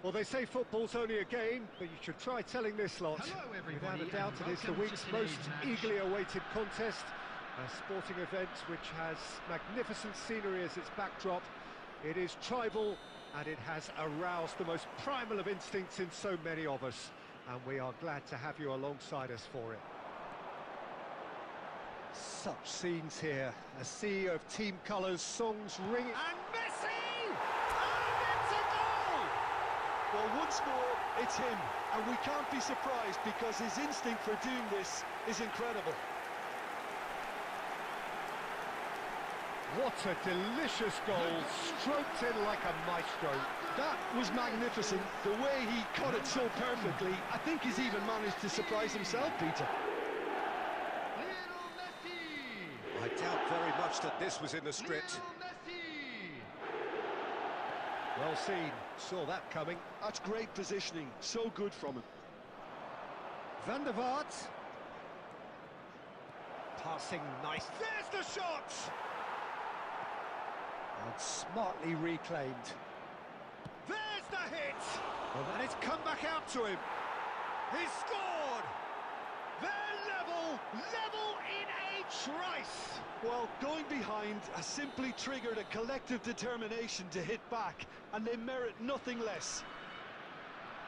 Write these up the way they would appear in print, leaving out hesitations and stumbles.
Well, they say football's only a game, but you should try telling this lot. Hello, everybody, Without a doubt, and it is the welcome week's to most today's match. eagerly awaited contest. A sporting event which has magnificent scenery as its backdrop. It is tribal, and it has aroused the most primal of instincts in so many of us. And we are glad to have you alongside us for it. Such scenes here, a sea of team colours, songs ringing, and Messi! And it's a goal! Well, once more, it's him, and we can't be surprised because his instinct for doing this is incredible. What a delicious goal, stroked in like a maestro. That was magnificent. The way he cut it so perfectly, I think he's even managed to surprise himself, Peter. I doubt very much that this was in the script. Well seen, saw that coming. That's great positioning, so good from him. Van der Vaart. Passing nice. There's the shot! And smartly reclaimed. There's the hit! Well, and it's come back out to him. He's scored! They're level in a trice! Well, going behind has simply triggered a collective determination to hit back, and they merit nothing less.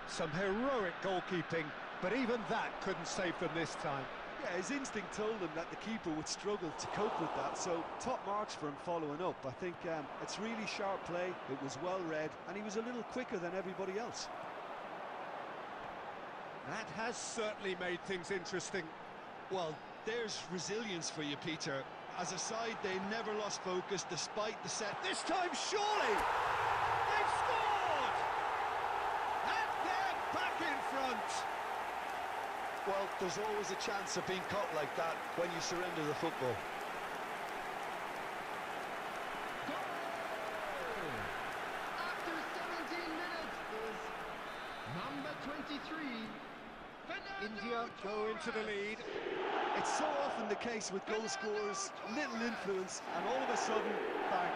Some heroic goalkeeping, but even that couldn't save them this time. Yeah, his instinct told him that the keeper would struggle to cope with that, so top marks for him following up. I think it's really sharp play, it was well read, and he was a little quicker than everybody else. That has certainly made things interesting. Well, there's resilience for you, Peter. As a side, they never lost focus despite the set. This time, surely! They've scored! And they're back in front! Well, there's always a chance of being caught like that when you surrender the football. After 17 minutes is number 23, India go into the lead. It's so often the case with goal scorers, little influence, and all of a sudden, bang.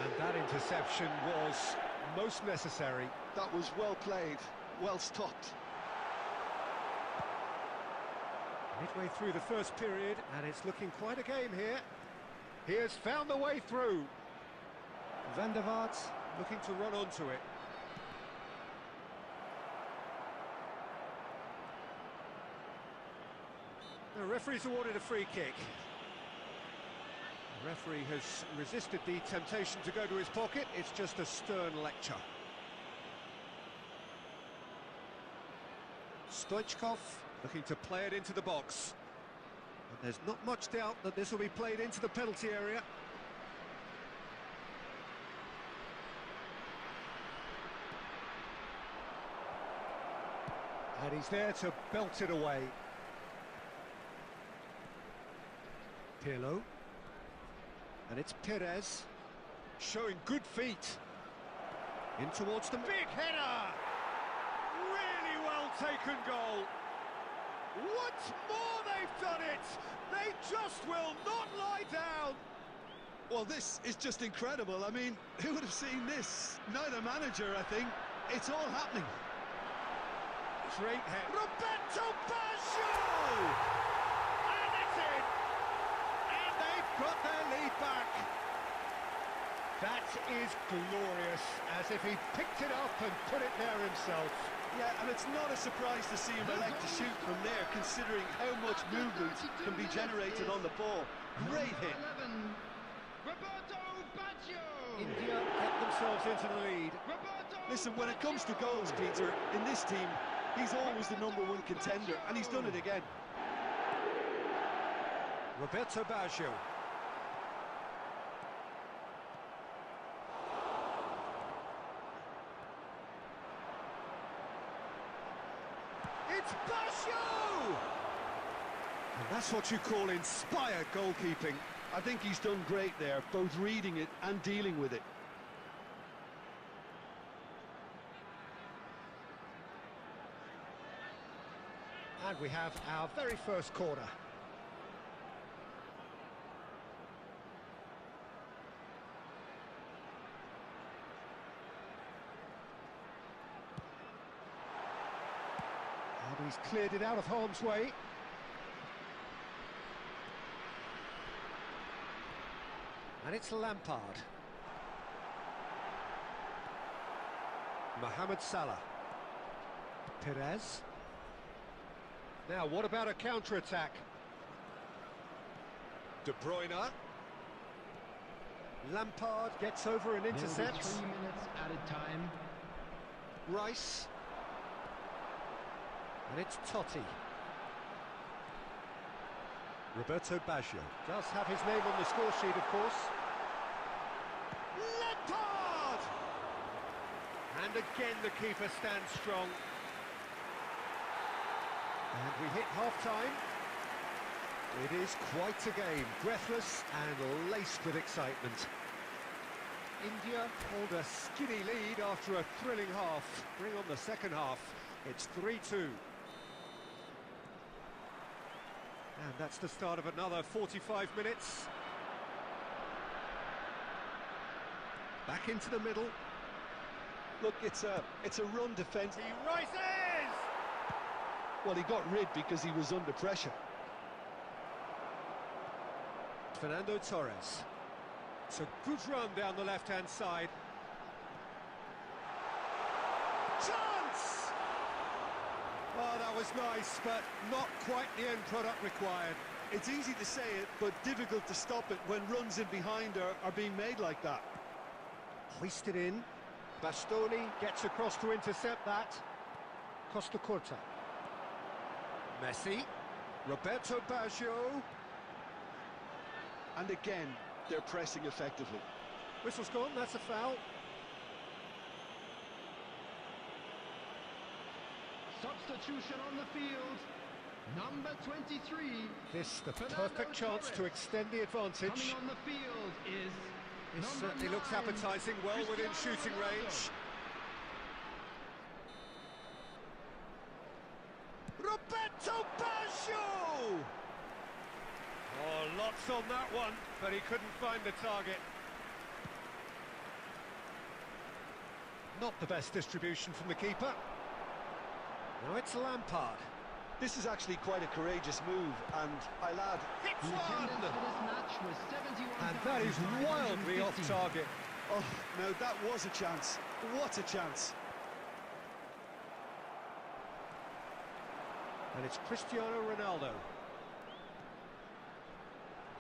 And that interception was most necessary. That was well played, well stopped. Midway through the first period, and it's looking quite a game here. He has found the way through. Van der Vaart looking to run onto it. The referee's awarded a free kick. The referee has resisted the temptation to go to his pocket. It's just a stern lecture. Stoichkov looking to play it into the box. And there's not much doubt that this will be played into the penalty area. And he's there to belt it away. Pirlo. And it's Perez. Showing good feet. In towards the big header! Really well taken goal. Once more they've done it! They just will not lie down! Well, this is just incredible. I mean, who would have seen this? Neither manager, I think. It's all happening. Great head. Roberto Baggio! And it's in! And they've got their lead back. That is glorious, as if he picked it up and put it there himself. Yeah, and it's not a surprise to see him elect to shoot from there, considering how much movement can be generated on the ball. Great hit. 11, Roberto Baggio. India get themselves into the lead. Listen, when it comes to goals, Peter, in this team, he's always the #1 contender, and he's done it again. Roberto Baggio. It's Baggio! And that's what you call inspired goalkeeping. I think he's done great there, both reading it and dealing with it. And we have our very first corner. And he's cleared it out of harm's way. And it's Lampard. Mohamed Salah. Perez. Now, what about a counter-attack? De Bruyne. Lampard gets over and intercepts. 3 minutes added time. Rice. And it's Totti. Roberto Baggio does have his name on the score sheet, of course. Lampard! And again the keeper stands strong. And we hit half-time. It is quite a game, breathless and laced with excitement. India hold a skinny lead after a thrilling half. Bring on the second half. It's 3-2. And that's the start of another 45 minutes. Back into the middle. Look, it's a run defence. He rises! Well, he got rid because he was under pressure. Fernando Torres. It's a good run down the left-hand side. Chance! Oh, that was nice, but not quite the end product required. It's easy to say it, but difficult to stop it when runs in behind are being made like that. Hoisted in. Bastoni gets across to intercept that. Costa Curta. Messi. Roberto Baggio. And again, they're pressing effectively. Whistle's gone, that's a foul. Substitution on the field. Number 23. This the Fernando perfect chance Torres. to extend the advantage. Coming on the field is This number certainly looks 9, appetising, well within Cristiano shooting Ronaldo. range. Roberto Baggio! Oh, lots on that one, but he couldn't find the target. Not the best distribution from the keeper. Now it's Lampard. This is actually quite a courageous move, and I'll add, Hits The attendance one! for this match was 71,550. And that is wildly off target. oh, now that was a chance. What a chance. And it's Cristiano Ronaldo.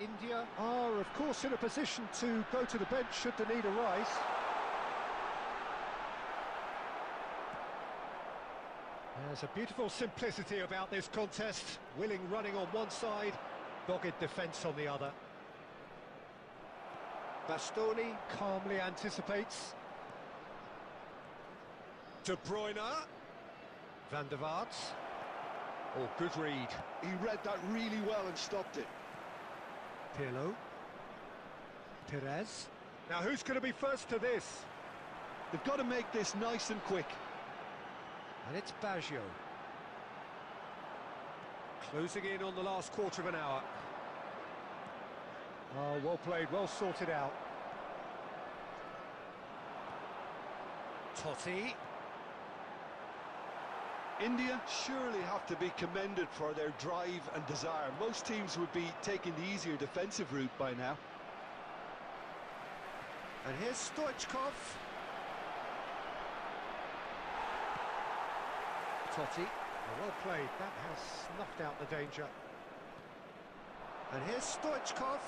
India are, of course, in a position to go to the bench should the need arise. There's a beautiful simplicity about this contest. Willing running on one side, dogged defence on the other. Bastoni calmly anticipates. De Bruyne. Van der Vaart. Oh, good read. He read that really well and stopped it. Pirlo. Perez. Now who's going to be first to this? They've got to make this nice and quick. And it's Baggio. Closing in on the last quarter of an hour. Oh, well played, well sorted out. Totti. India surely have to be commended for their drive and desire. Most teams would be taking the easier defensive route by now. And here's Stoichkov. Totti. Oh, well played, that has snuffed out the danger. And here's Stoichkov.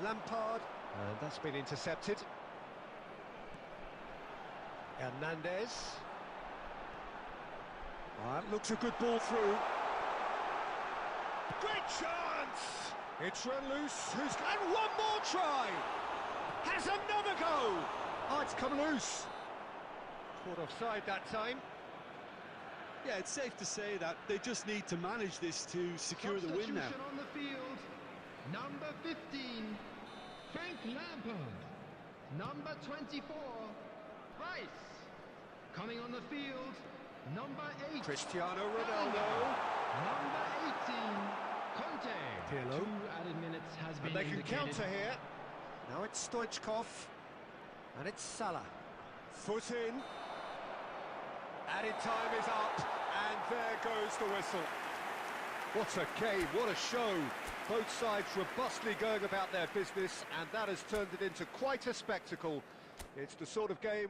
Lampard. And that's been intercepted. Hernandez. Oh, that looks a good ball through. Great chance! It's run loose. And one more try! Has another go! Oh, it's come loose. Caught offside that time. Yeah, it's safe to say that they just need to manage this to secure the win now. Substitution on the field. Number 15, Frank Lampard. Number 24, Rice. Coming on the field, number 8, Cristiano Ronaldo. Number 18, Conte. Pirlo. 2 added minutes has been And they can indicated. counter here. Now it's Stoichkov. And it's Salah. Foot in. Added time is up, and there goes the whistle. What a game, what a show. Both sides robustly going about their business, and that has turned it into quite a spectacle. It's the sort of game...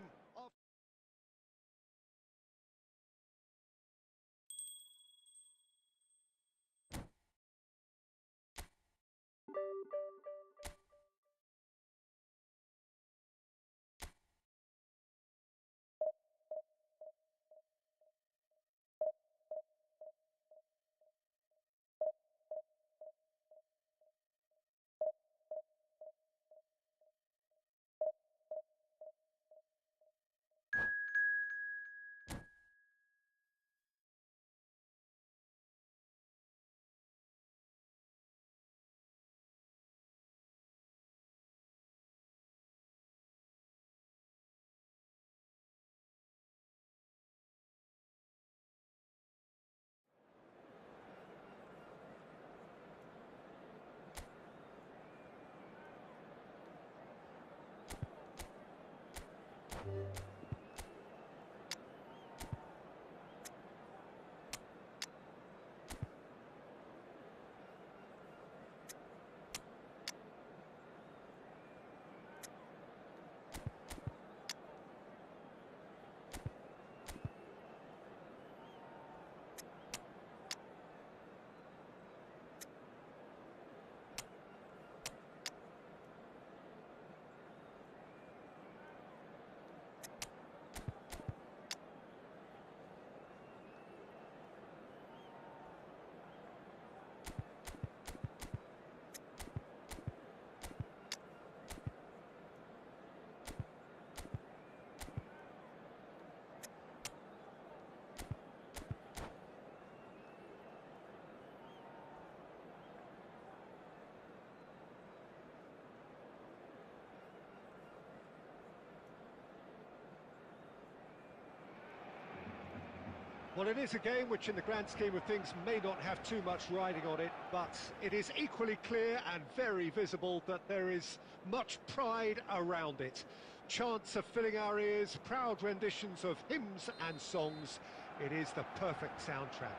Well, it is a game which in the grand scheme of things may not have too much riding on it, but it is equally clear and very visible that there is much pride around it. Chants are filling our ears, proud renditions of hymns and songs. It is the perfect soundtrack.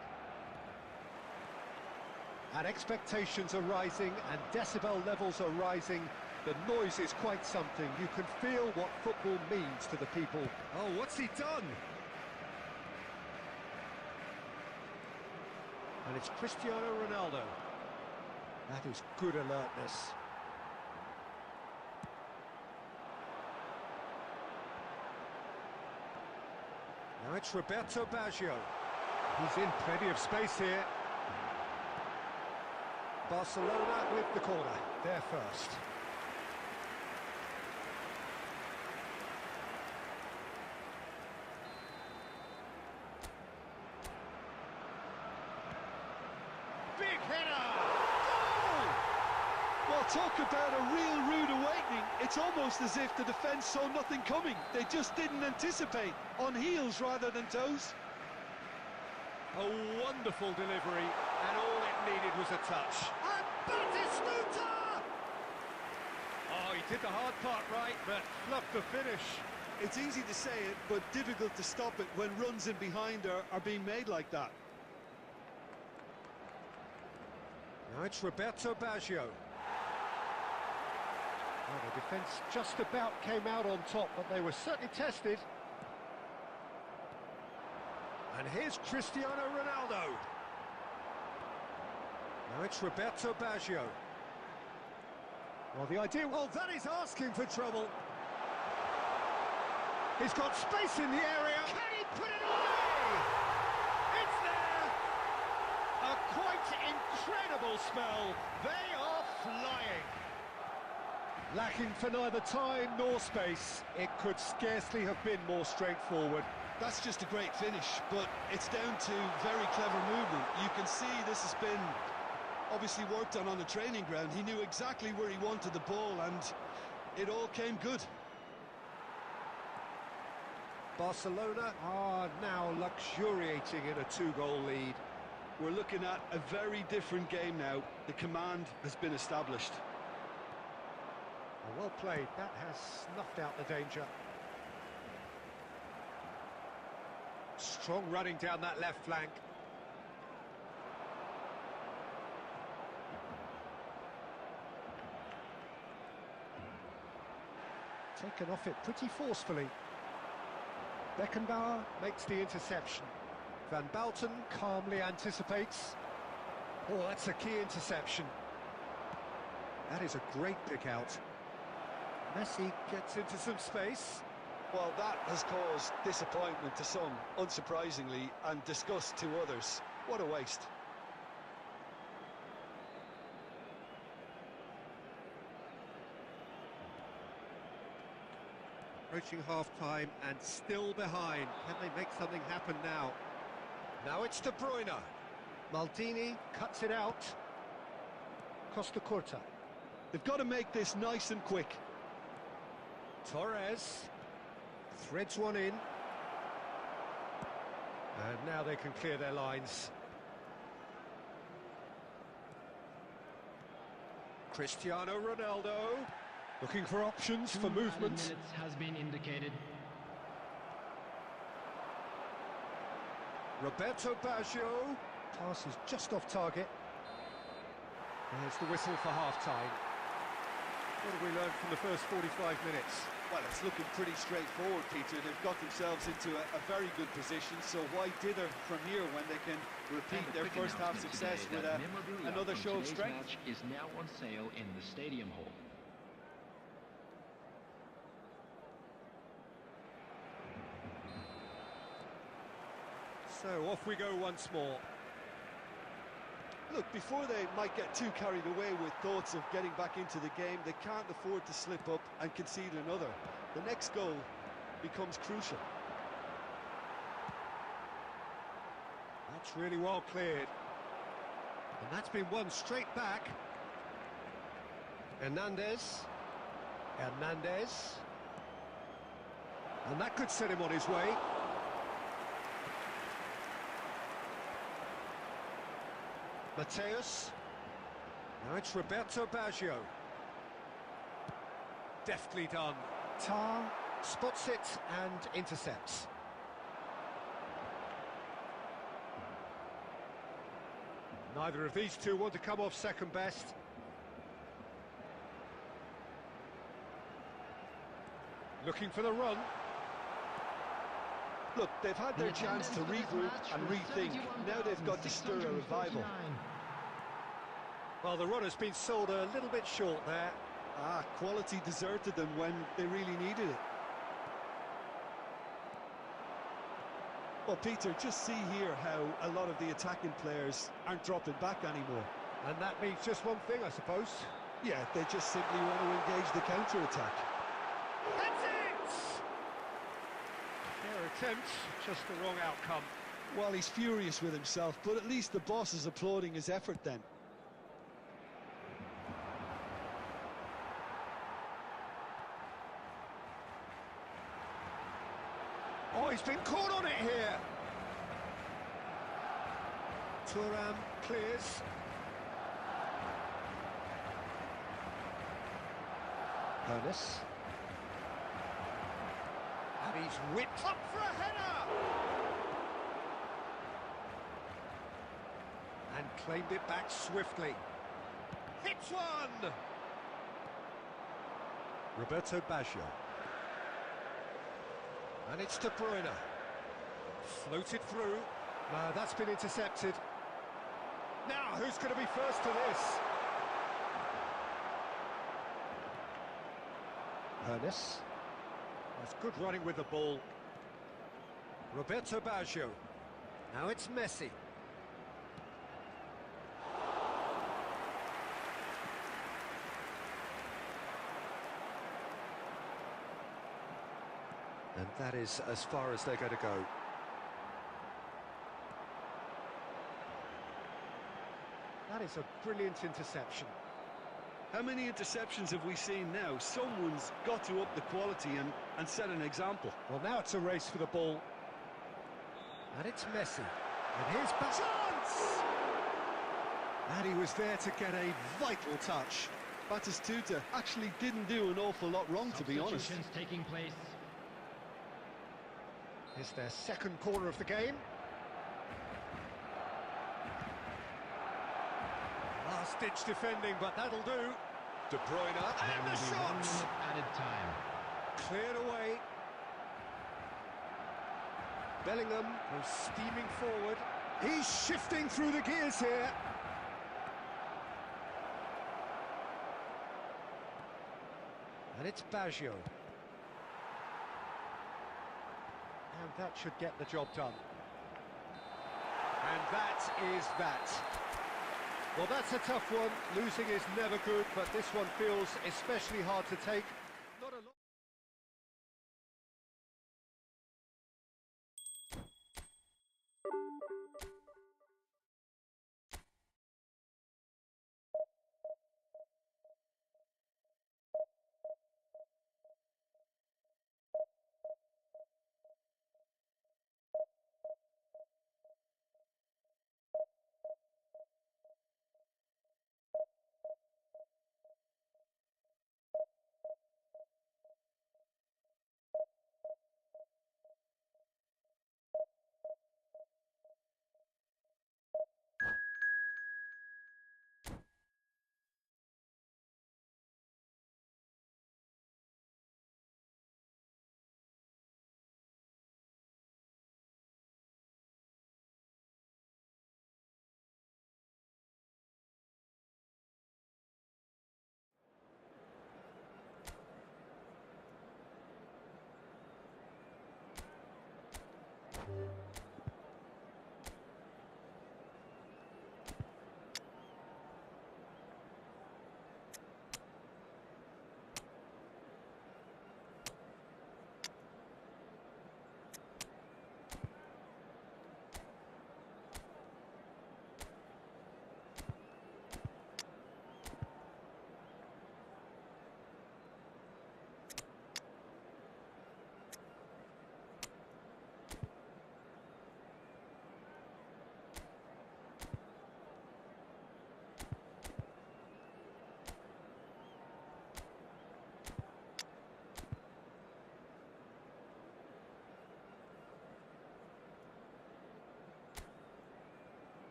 And expectations are rising and decibel levels are rising. The noise is quite something. You can feel what football means to the people. Oh, what's he done? And it's Cristiano Ronaldo. That is good alertness. Now it's Roberto Baggio. He's in plenty of space here. Barcelona with the corner. They're first. Big header! Goal! Well, talk about a real rude awakening. It's almost as if the defence saw nothing coming. They just didn't anticipate. On heels rather than toes. A wonderful delivery, and all it needed was a touch. And Batistuta! Oh, he did the hard part right, but fluffed the finish. It's easy to say it, but difficult to stop it when runs in behind are being made like that. Now it's Roberto Baggio. Well, the defence just about came out on top, but they were certainly tested. And here's Cristiano Ronaldo. Now it's Roberto Baggio. Well, the idea... Oh, that is asking for trouble. He's got space in the area. Can he put it away? It's there! A quite incredible spell. They are flying. Lacking for neither time nor space. It could scarcely have been more straightforward. That's just a great finish, but it's down to very clever movement. You can see this has been obviously worked on the training ground. He knew exactly where he wanted the ball, and it all came good. Barcelona are now luxuriating in a two-goal lead. We're looking at a very different game now. The command has been established. Well played. That has snuffed out the danger. Strong running down that left flank. Taken off it pretty forcefully. Beckenbauer makes the interception. Van Bouten calmly anticipates. Oh, that's a key interception. That is a great pick out. Messi gets into some space. Well, that has caused disappointment to some, unsurprisingly, and disgust to others. What a waste. Approaching half-time and still behind. Can they make something happen now? Now it's De Bruyne. Maldini cuts it out. Costa Curta. They've got to make this nice and quick. Torres threads one in. And now they can clear their lines. Cristiano Ronaldo looking for options for movement. Minutes has been indicated. Roberto Baggio. Pass is just off target. There's the whistle for half-time. What have we learned from the first 45 minutes? Well, it's looking pretty straightforward, Peter. They've got themselves into a very good position, so why dither from here when they can repeat their first half success with another show of strength? Match is now on sale in the stadium hall. So off we go once more. Look, before they might get too carried away with thoughts of getting back into the game, they can't afford to slip up and concede another. The next goal becomes crucial. That's really well cleared. And that's been won straight back. Hernandez. And that could set him on his way. Mateus. Now it's Roberto Baggio. Deftly done. Tar spots it and intercepts. Neither of these two want to come off second best. Looking for the run. Look, they've had their chance to regroup and rethink. Now they've got to stir a revival. Well, the run has been sold a little bit short there. Quality deserted them when they really needed it. Well, Peter, just see here how a lot of the attacking players aren't dropping back anymore. And that means just one thing, I suppose. Yeah, they just simply want to engage the counter-attack. That's it! Their attempt, just the wrong outcome. Well, he's furious with himself, but at least the boss is applauding his effort then. Oh, he's been caught on it here. Thuram clears. Ernest. And he's whipped up for a header. And claimed it back swiftly. Hits one. Roberto Baggio. And it's De Bruyne. Floated through. No, that's been intercepted. Now, who's going to be first to this? Ernest. That's good running with the ball. Roberto Baggio. Now it's Messi. And that is as far as they're going to go. That is a brilliant interception. How many interceptions have we seen now? Someone's got to up the quality and set an example. Well, now it's a race for the ball. And it's Messi. And here's chance! And he was there to get a vital touch. Batistuta actually didn't do an awful lot wrong, to be honest. Substitutions taking place. It's their second corner of the game. Last-ditch defending, but that'll do. De Bruyne, and the shot! 1 minute added time. Cleared away. Bellingham goes steaming forward. He's shifting through the gears here. And it's Baggio. And that should get the job done. And that is that. Well, that's a tough one. Losing is never good, but this one feels especially hard to take. Not a lot.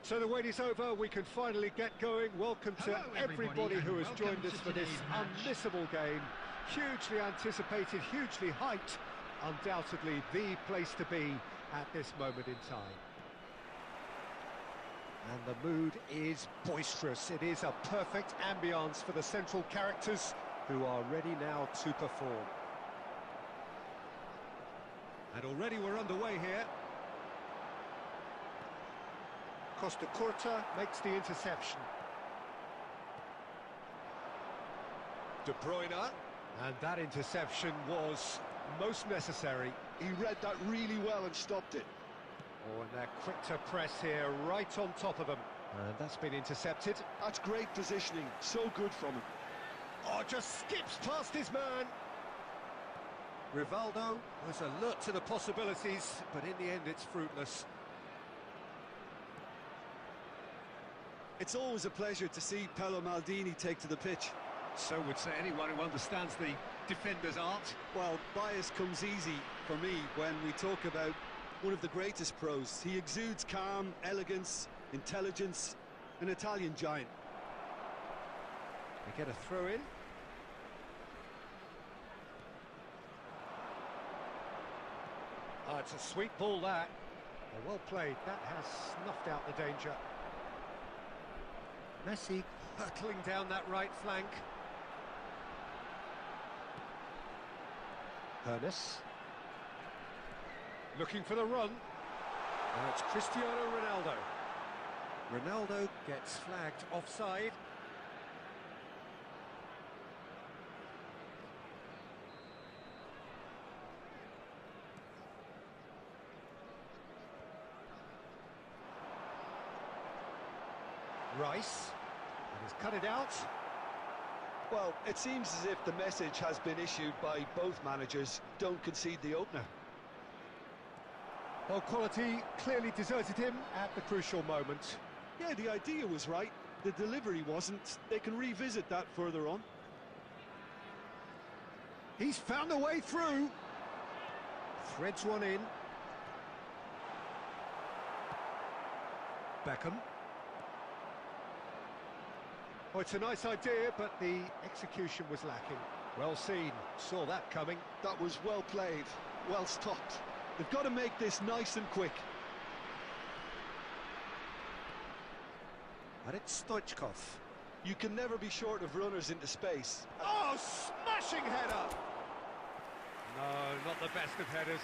So the wait is over, we can finally get going. Welcome to Hello, everybody who has welcome joined us to for this today's match. unmissable game. Hugely anticipated, hugely hyped. Undoubtedly the place to be at this moment in time. And the mood is boisterous. It is a perfect ambience for the central characters who are ready now to perform. And already we're underway here. Costa Curta makes the interception. De Bruyne, and that interception was most necessary. He read that really well and stopped it. Oh, and they're quick to press here, right on top of them. And that's been intercepted. That's great positioning, so good from him. Oh, just skips past his man. Rivaldo was alert to the possibilities, but in the end it's fruitless. It's always a pleasure to see Paolo Maldini take to the pitch. So would say anyone who understands the defender's art. Well, bias comes easy for me when we talk about one of the greatest pros. He exudes calm, elegance, intelligence, an Italian giant. They get a throw in. Oh, it's a sweet ball, that. Oh, well played. That has snuffed out the danger. Messi hurtling down that right flank. Hernes. Looking for the run. Now it's Cristiano Ronaldo. Ronaldo gets flagged offside. Rice, and he's cut it out. Well, it seems as if the message has been issued by both managers: don't concede the opener. Well, quality clearly deserted him at the crucial moment. Yeah, the idea was right, the delivery wasn't. They can revisit that further on. He's found a way through. Threads one in. Beckham. Oh, it's a nice idea, but the execution was lacking. Well seen, saw that coming. That was well played, well stopped. They've got to make this nice and quick. And it's Stoichkov. You can never be short of runners into space. Oh, smashing header! No, not the best of headers.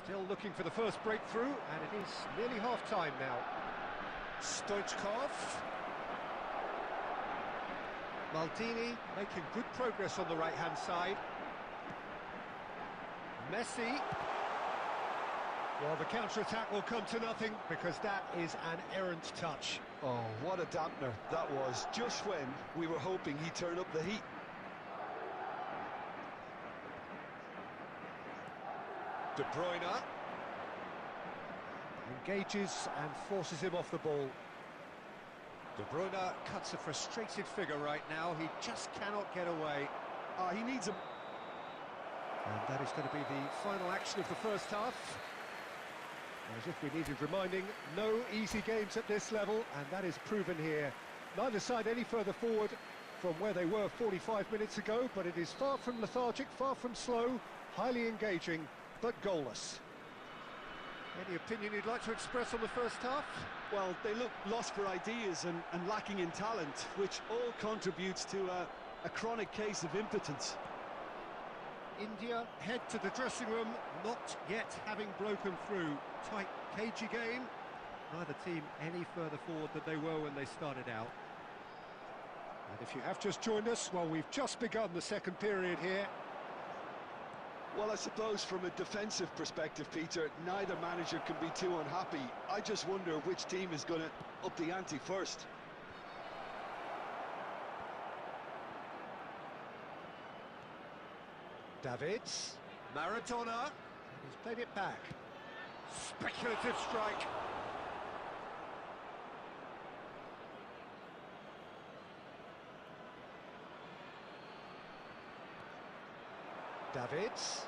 Still looking for the first breakthrough, and it is nearly half-time now. Stoichkov. Maldini making good progress on the right-hand side. Messi. Well, the counter-attack will come to nothing because that is an errant touch. Oh, what a dampener that was, just when we were hoping he'd turn up the heat. De Bruyne engages and forces him off the ball. De Bruyne cuts a frustrated figure right now. He just cannot get away. He needs a... And that is going to be the final action of the first half. As if we needed reminding, no easy games at this level, and that is proven here. Neither side any further forward from where they were 45 minutes ago, but it is far from lethargic, far from slow, highly engaging, but goalless. Any opinion you'd like to express on the first half? Well, they look lost for ideas and lacking in talent, which all contributes to a chronic case of impotence. India head to the dressing room, not yet having broken through. Tight, cagey game. Neither team any further forward than they were when they started out. And if you have just joined us, well, we've just begun the second period here. Well, I suppose from a defensive perspective, Peter, neither manager can be too unhappy. I just wonder which team is going to up the ante first. Davids, Maradona, he's played it back. Speculative strike. Davids.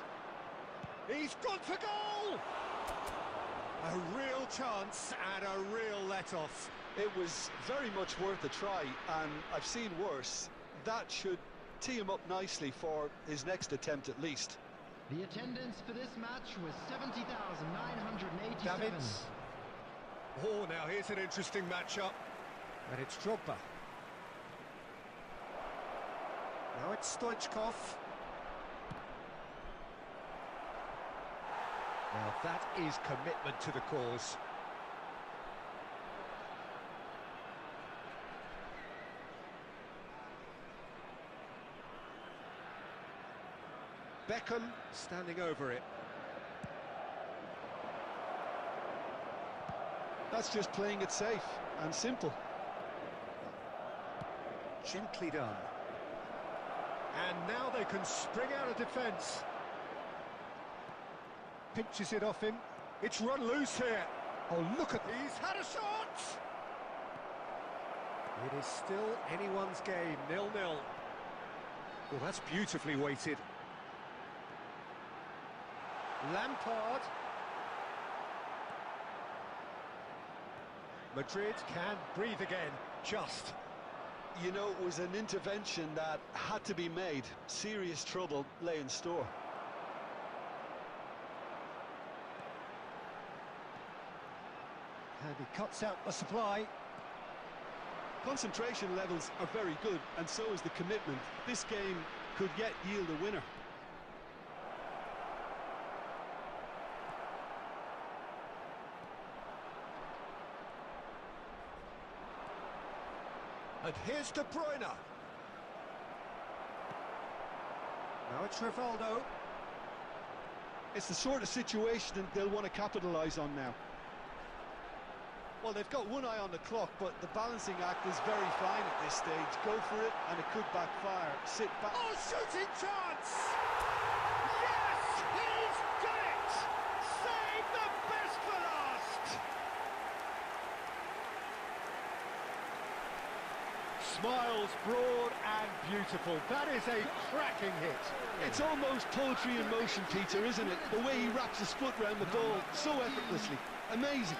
He's gone for goal! A real chance and a real let-off. It was very much worth a try, and I've seen worse. That should tee him up nicely for his next attempt at least. The attendance for this match was 70,987. Davids. Oh, now here's an interesting matchup. And it's Drogba. Now it's Stoichkov. Now that is commitment to the cause. Beckham standing over it. That's just playing it safe and simple. Gently done. And now they can spring out of defence. Pinches it off him. It's run loose here. Oh, look at... He's had a shot! It is still anyone's game, 0-0. Well, that's beautifully weighted. Lampard. Madrid can breathe again, just. You know, it was an intervention that had to be made. Serious trouble lay in store. And he cuts out the supply. Concentration levels are very good, and so is the commitment. This game could yet yield a winner. And here's De Bruyne. Now it's Rivaldo. It's the sort of situation that they'll want to capitalise on now. Well, they've got one eye on the clock, but the balancing act is very fine at this stage. Go for it, and it could backfire. Sit back. Oh, shooting chance! Yes, he's done it! Save the best for last! Smiles broad and beautiful. That is a cracking hit. It's almost poetry in motion, Peter, isn't it? The way he wraps his foot round the ball so effortlessly. Amazing.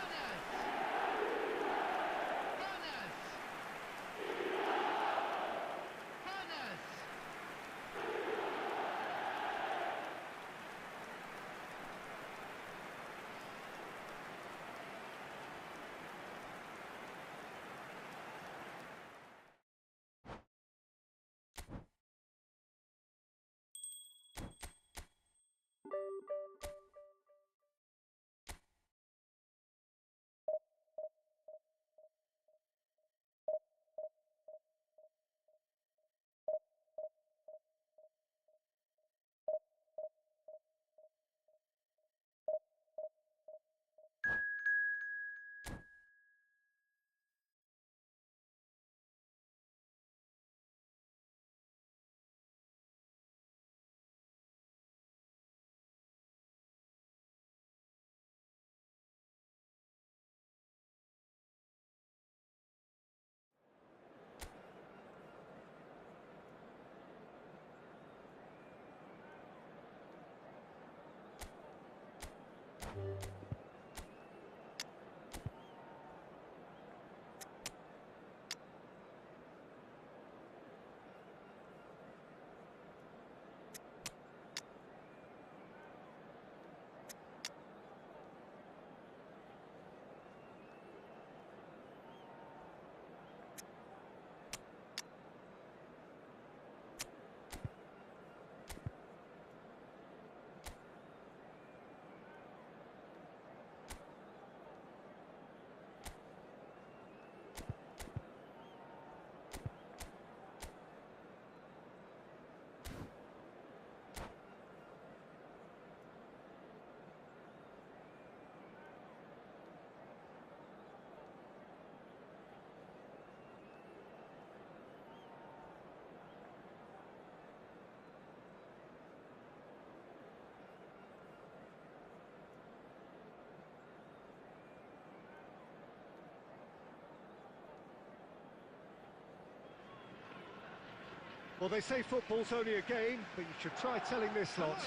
Well, they say football's only a game, but you should try telling this lot.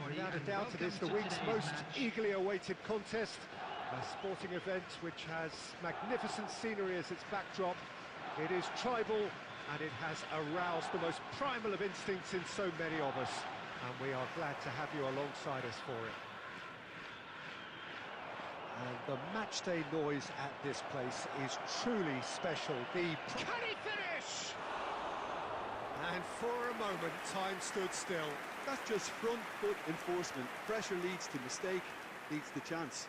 Without a doubt, it is the week's most eagerly awaited contest. A sporting event which has magnificent scenery as its backdrop. It is tribal, and it has aroused the most primal of instincts in so many of us. And we are glad to have you alongside us for it. And the matchday noise at this place is truly special. Can he finish? And for a moment, time stood still. That's just front foot enforcement. Pressure leads to mistake, leads to chance.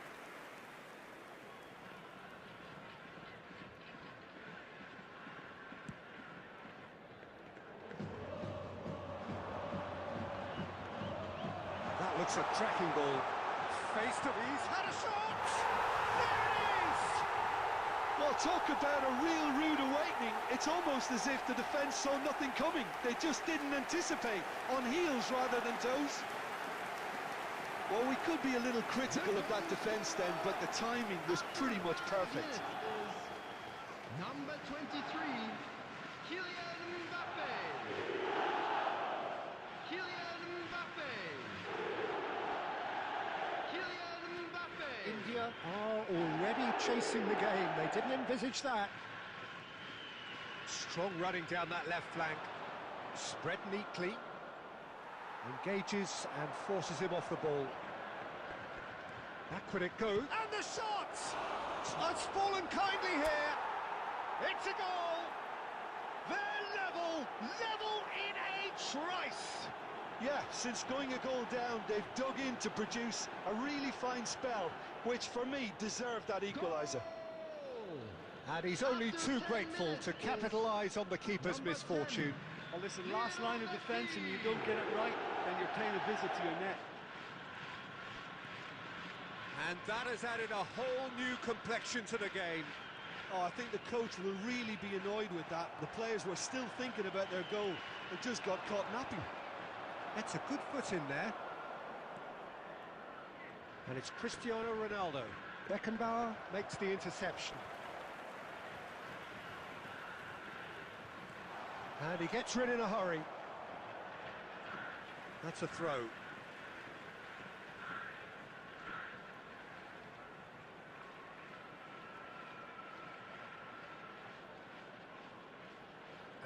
That looks a cracking ball. Face to he's had a shot! There it is! Well, talk about a real rude awakening. It's almost as if the defence saw nothing coming. They just didn't anticipate, on heels rather than toes. Well, we could be a little critical of that defence then, but the timing was pretty much perfect. Number 23, Kylian Mbappe. Kylian Mbappe. Kylian Mbappe. India are already chasing the game. They didn't envisage that. Strong running down that left flank. Spread neatly. Engages and forces him off the ball. Back would it go. And the shot! It's fallen kindly here. It's a goal. They're level in a trice. Yeah, since going a goal down, they've dug in to produce a really fine spell, which for me deserved that equaliser. And he's only too grateful to capitalise on the keeper's misfortune. Well, listen, last line of defence and you don't get it right, then you're paying a visit to your net. And that has added a whole new complexion to the game. Oh, I think the coach will really be annoyed with that. The players were still thinking about their goal. They just got caught napping. That's a good foot in there. And it's Cristiano Ronaldo. Beckenbauer makes the interception. And he gets rid in a hurry. That's a throw.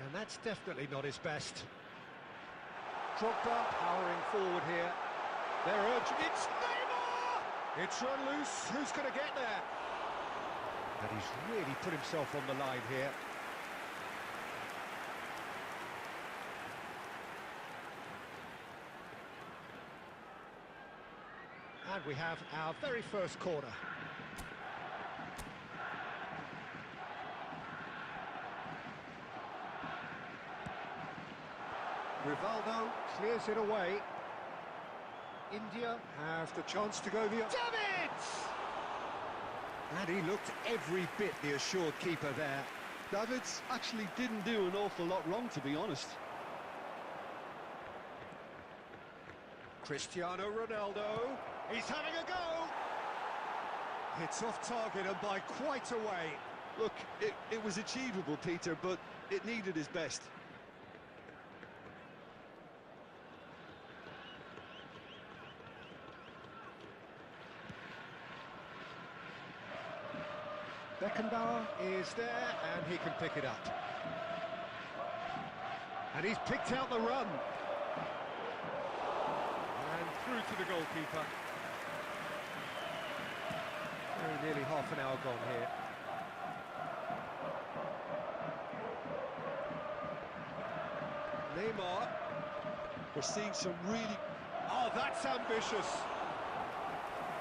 And that's definitely not his best. Drogba powering forward here. They're urging. It's Neymar! It's run loose. Who's going to get there? And he's really put himself on the line here. And we have our very first corner. Rivaldo clears it away. India have the chance to go the... Davids! And he looked every bit the assured keeper there. Davids actually didn't do an awful lot wrong, to be honest. Cristiano Ronaldo, he's having a go! It's off target and by quite a way. Look, it was achievable, Peter, but it needed his best. Beckenbauer is there, and he can pick it up. And he's picked out the run. And through to the goalkeeper. Very nearly half an hour gone here. Neymar. We're seeing some really... Oh, that's ambitious.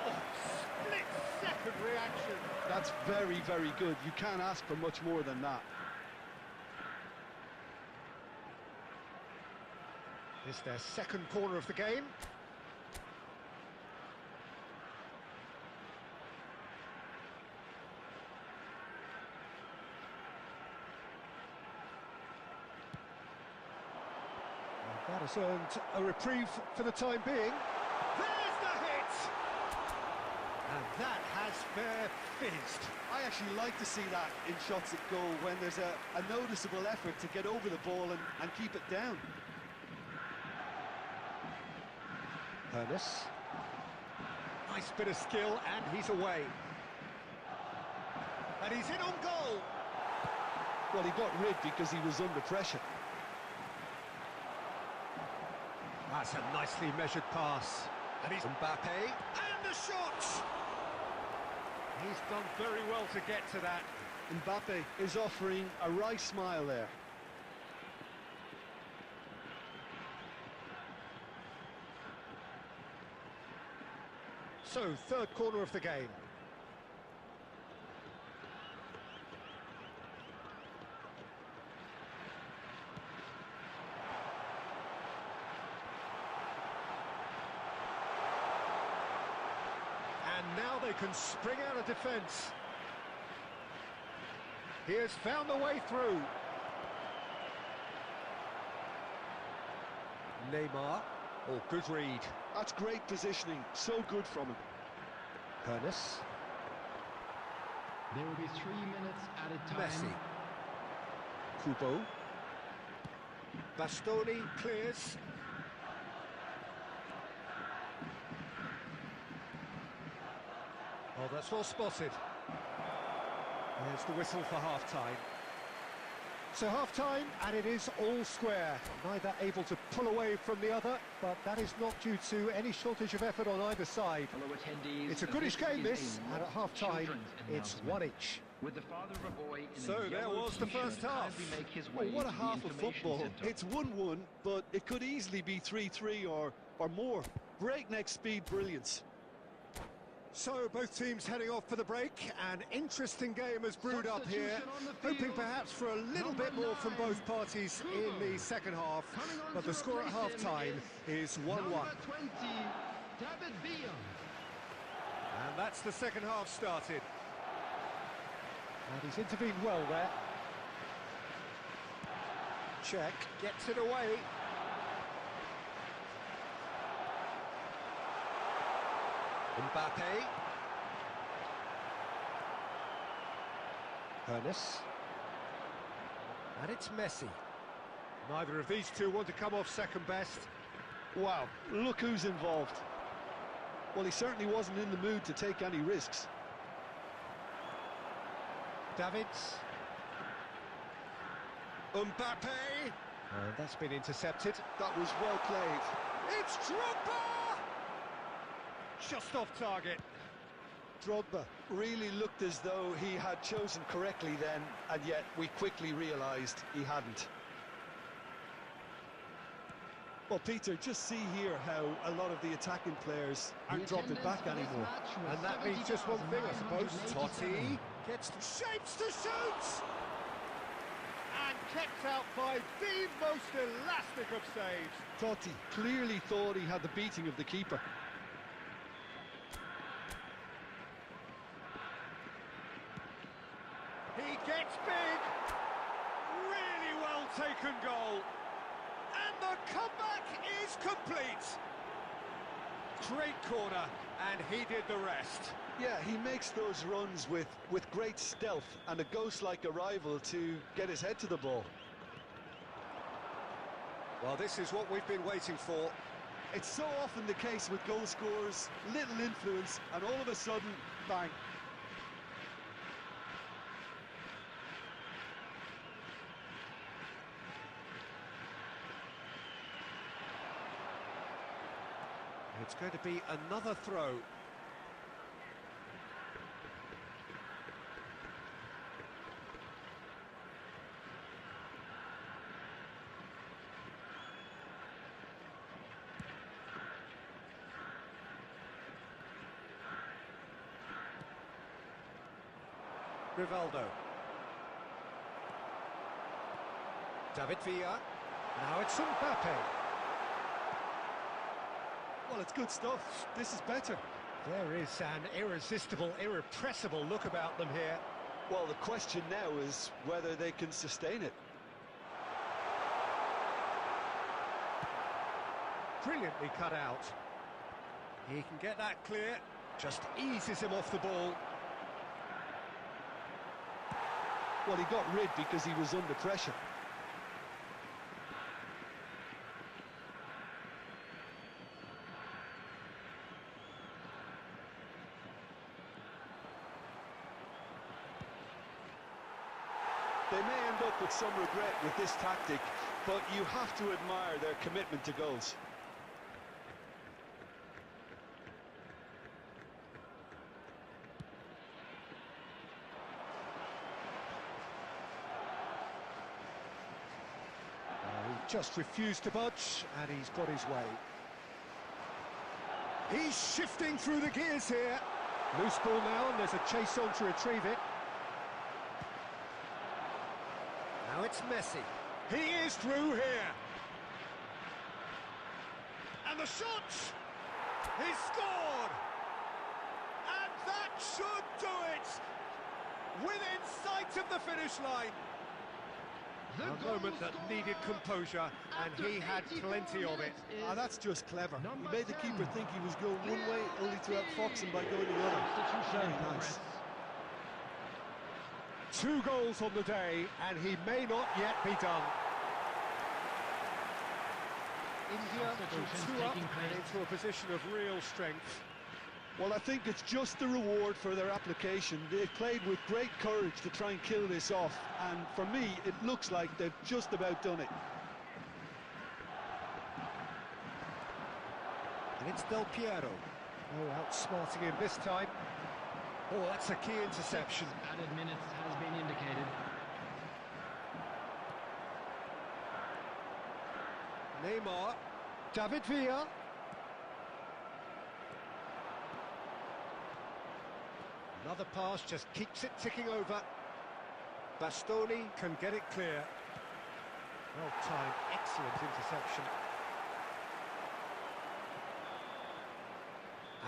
Oh, split-second reaction. That's very, very good. You can't ask for much more than that. It's their second corner of the game. And that has earned a reprieve for the time being. There's the hit! And that has fair fizzed. I actually like to see that in shots at goal when there's a noticeable effort to get over the ball and keep it down. Ernest. Nice bit of skill, and he's away. And he's in on goal. Well, he got rid because he was under pressure. That's a nicely measured pass. And he's Mbappe. And the shot! He's done very well to get to that. Mbappe is offering a wry smile there. So, third corner of the game. And now they can spring out of defence. He has found the way through. Neymar. Oh, good read. That's great positioning. So good from him. Ernest. There will be 3 minutes at a time. Messi. Kubo. Bastoni clears. Oh, that's well spotted. There's the whistle for half-time. So half-time, and it is all square. Neither able to pull away from the other, but that is not due to any shortage of effort on either side. Fellow attendees, It's a goodish game, this, and at half-time, children's it's announcement. one each. With the father of a boy in So a there yellow was the t-shirt first half. kindly make his Well, way what a to the half of information football. centre. It's 1-1, but it could easily be 3-3 or more. Breakneck speed brilliance. So, both teams heading off for the break. An interesting game has brewed up here. Hoping perhaps for a little bit more from both parties in the second half. But the score at half-time is 1-1. Number 20, David Villa. And that's the second half started. And he's intervened well there. Check, gets it away. Mbappe. Ernest. And it's Messi. Neither of these two want to come off second best. Wow, look who's involved. Well, he certainly wasn't in the mood to take any risks. Davids. Mbappe. And that's been intercepted. That was well played. It's Drogba! Just off target. Drogba really looked as though he had chosen correctly then, and yet we quickly realised he hadn't. Well, Peter, just see here how a lot of the attacking players aren't dropping back anymore. And that means just one thing, I suppose. Totti gets the shapes to shoot! And kept out by the most elastic of saves. Totti clearly thought he had the beating of the keeper. He gets big. Really well taken goal. And the comeback is complete. Great corner, and he did the rest. Yeah, he makes those runs with great stealth and a ghost-like arrival to get his head to the ball. Well, this is what we've been waiting for. It's so often the case with goal scorers, little influence, and all of a sudden, bang. It's going to be another throw. Rivaldo. David Villa. Now it's Mbappe. Well, it's good stuff. This is better. There is an irresistible, irrepressible look about them here. Well, the question now is whether they can sustain it. Brilliantly cut out. He can get that clear. Just eases him off the ball. Well, he got rid because he was under pressure. They may end up with some regret with this tactic, but you have to admire their commitment to goals. He just refused to budge, and he's got his way. He's shifting through the gears here. Loose ball now, and there's a chase on to retrieve it. Now it's Messi. He is through here. And the shot! He's scored! And that should do it! Within sight of the finish line. A moment that needed composure, and he had plenty of it. Ah, that's just clever. He made the keeper think he was going one way, only to outfox him by going the other. Very nice. 2 goals on the day, and he may not yet be done. India go 2 up and into a position of real strength. Well, I think it's just the reward for their application. They've played with great courage to try and kill this off, and for me, it looks like they've just about done it. And it's Del Piero. Oh, outsmarting him this time. Oh, that's a key interception. Added minutes has been indicated. Neymar. David Villa. Another pass just keeps it ticking over. Bastoni can get it clear. Well timed, excellent interception.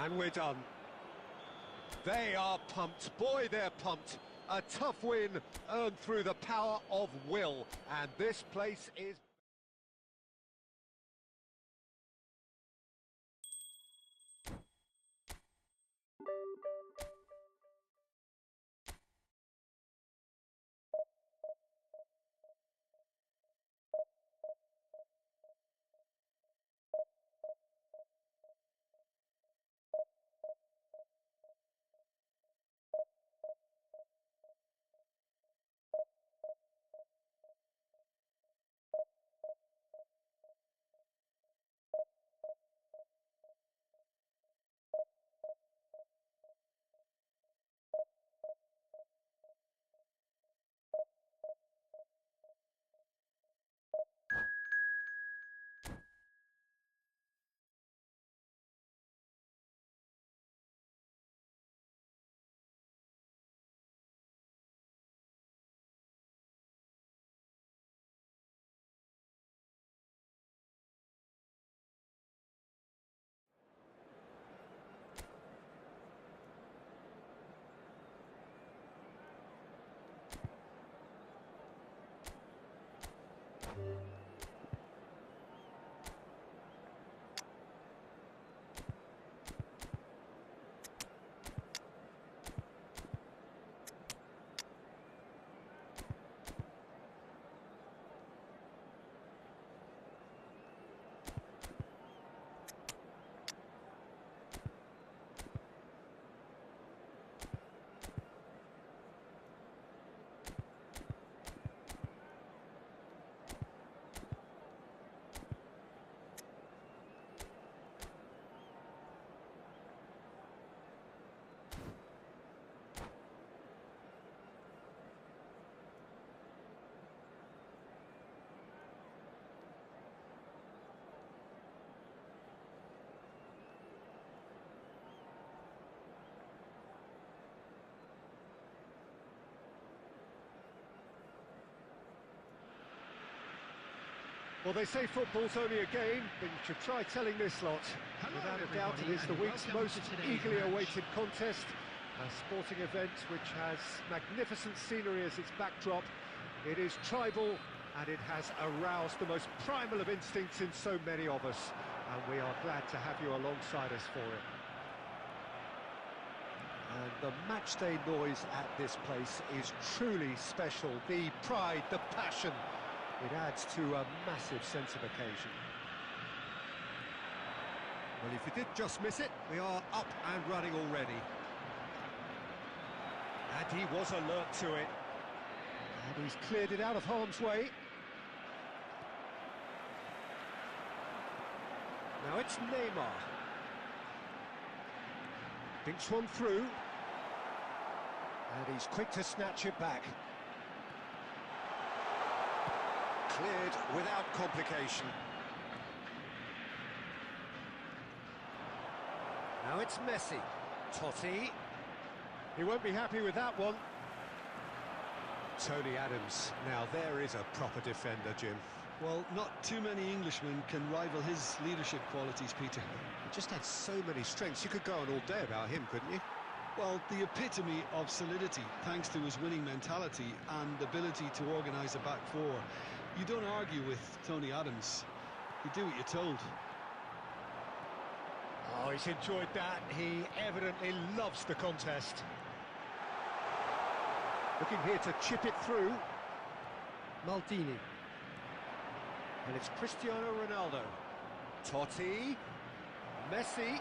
And we're done. They are pumped. Boy, they're pumped. A tough win earned through the power of will. And this place is... Well, they say football's only a game, but you should try telling this lot. Hello, Without a doubt, it everybody, is the and week's welcome most to today's eagerly match. awaited contest. A sporting event which has magnificent scenery as its backdrop. It is tribal, and it has aroused the most primal of instincts in so many of us. And we are glad to have you alongside us for it. And the matchday noise at this place is truly special. The pride, the passion. It adds to a massive sense of occasion. Well, if you did just miss it, we are up and running already. And he was alert to it. And he's cleared it out of harm's way. Now it's Neymar. Thinks one through. And he's quick to snatch it back. Cleared without complication. Now it's Messi. Totti. He won't be happy with that one. Tony Adams. Now there is a proper defender, Jim. Well, not too many Englishmen can rival his leadership qualities, Peter. He just had so many strengths. You could go on all day about him, couldn't you? Well, the epitome of solidity, thanks to his winning mentality and ability to organise a back four. You don't argue with Tony Adams. You do what you're told. Oh, he's enjoyed that. He evidently loves the contest. Looking here to chip it through. Maldini. And it's Cristiano Ronaldo. Totti. Messi.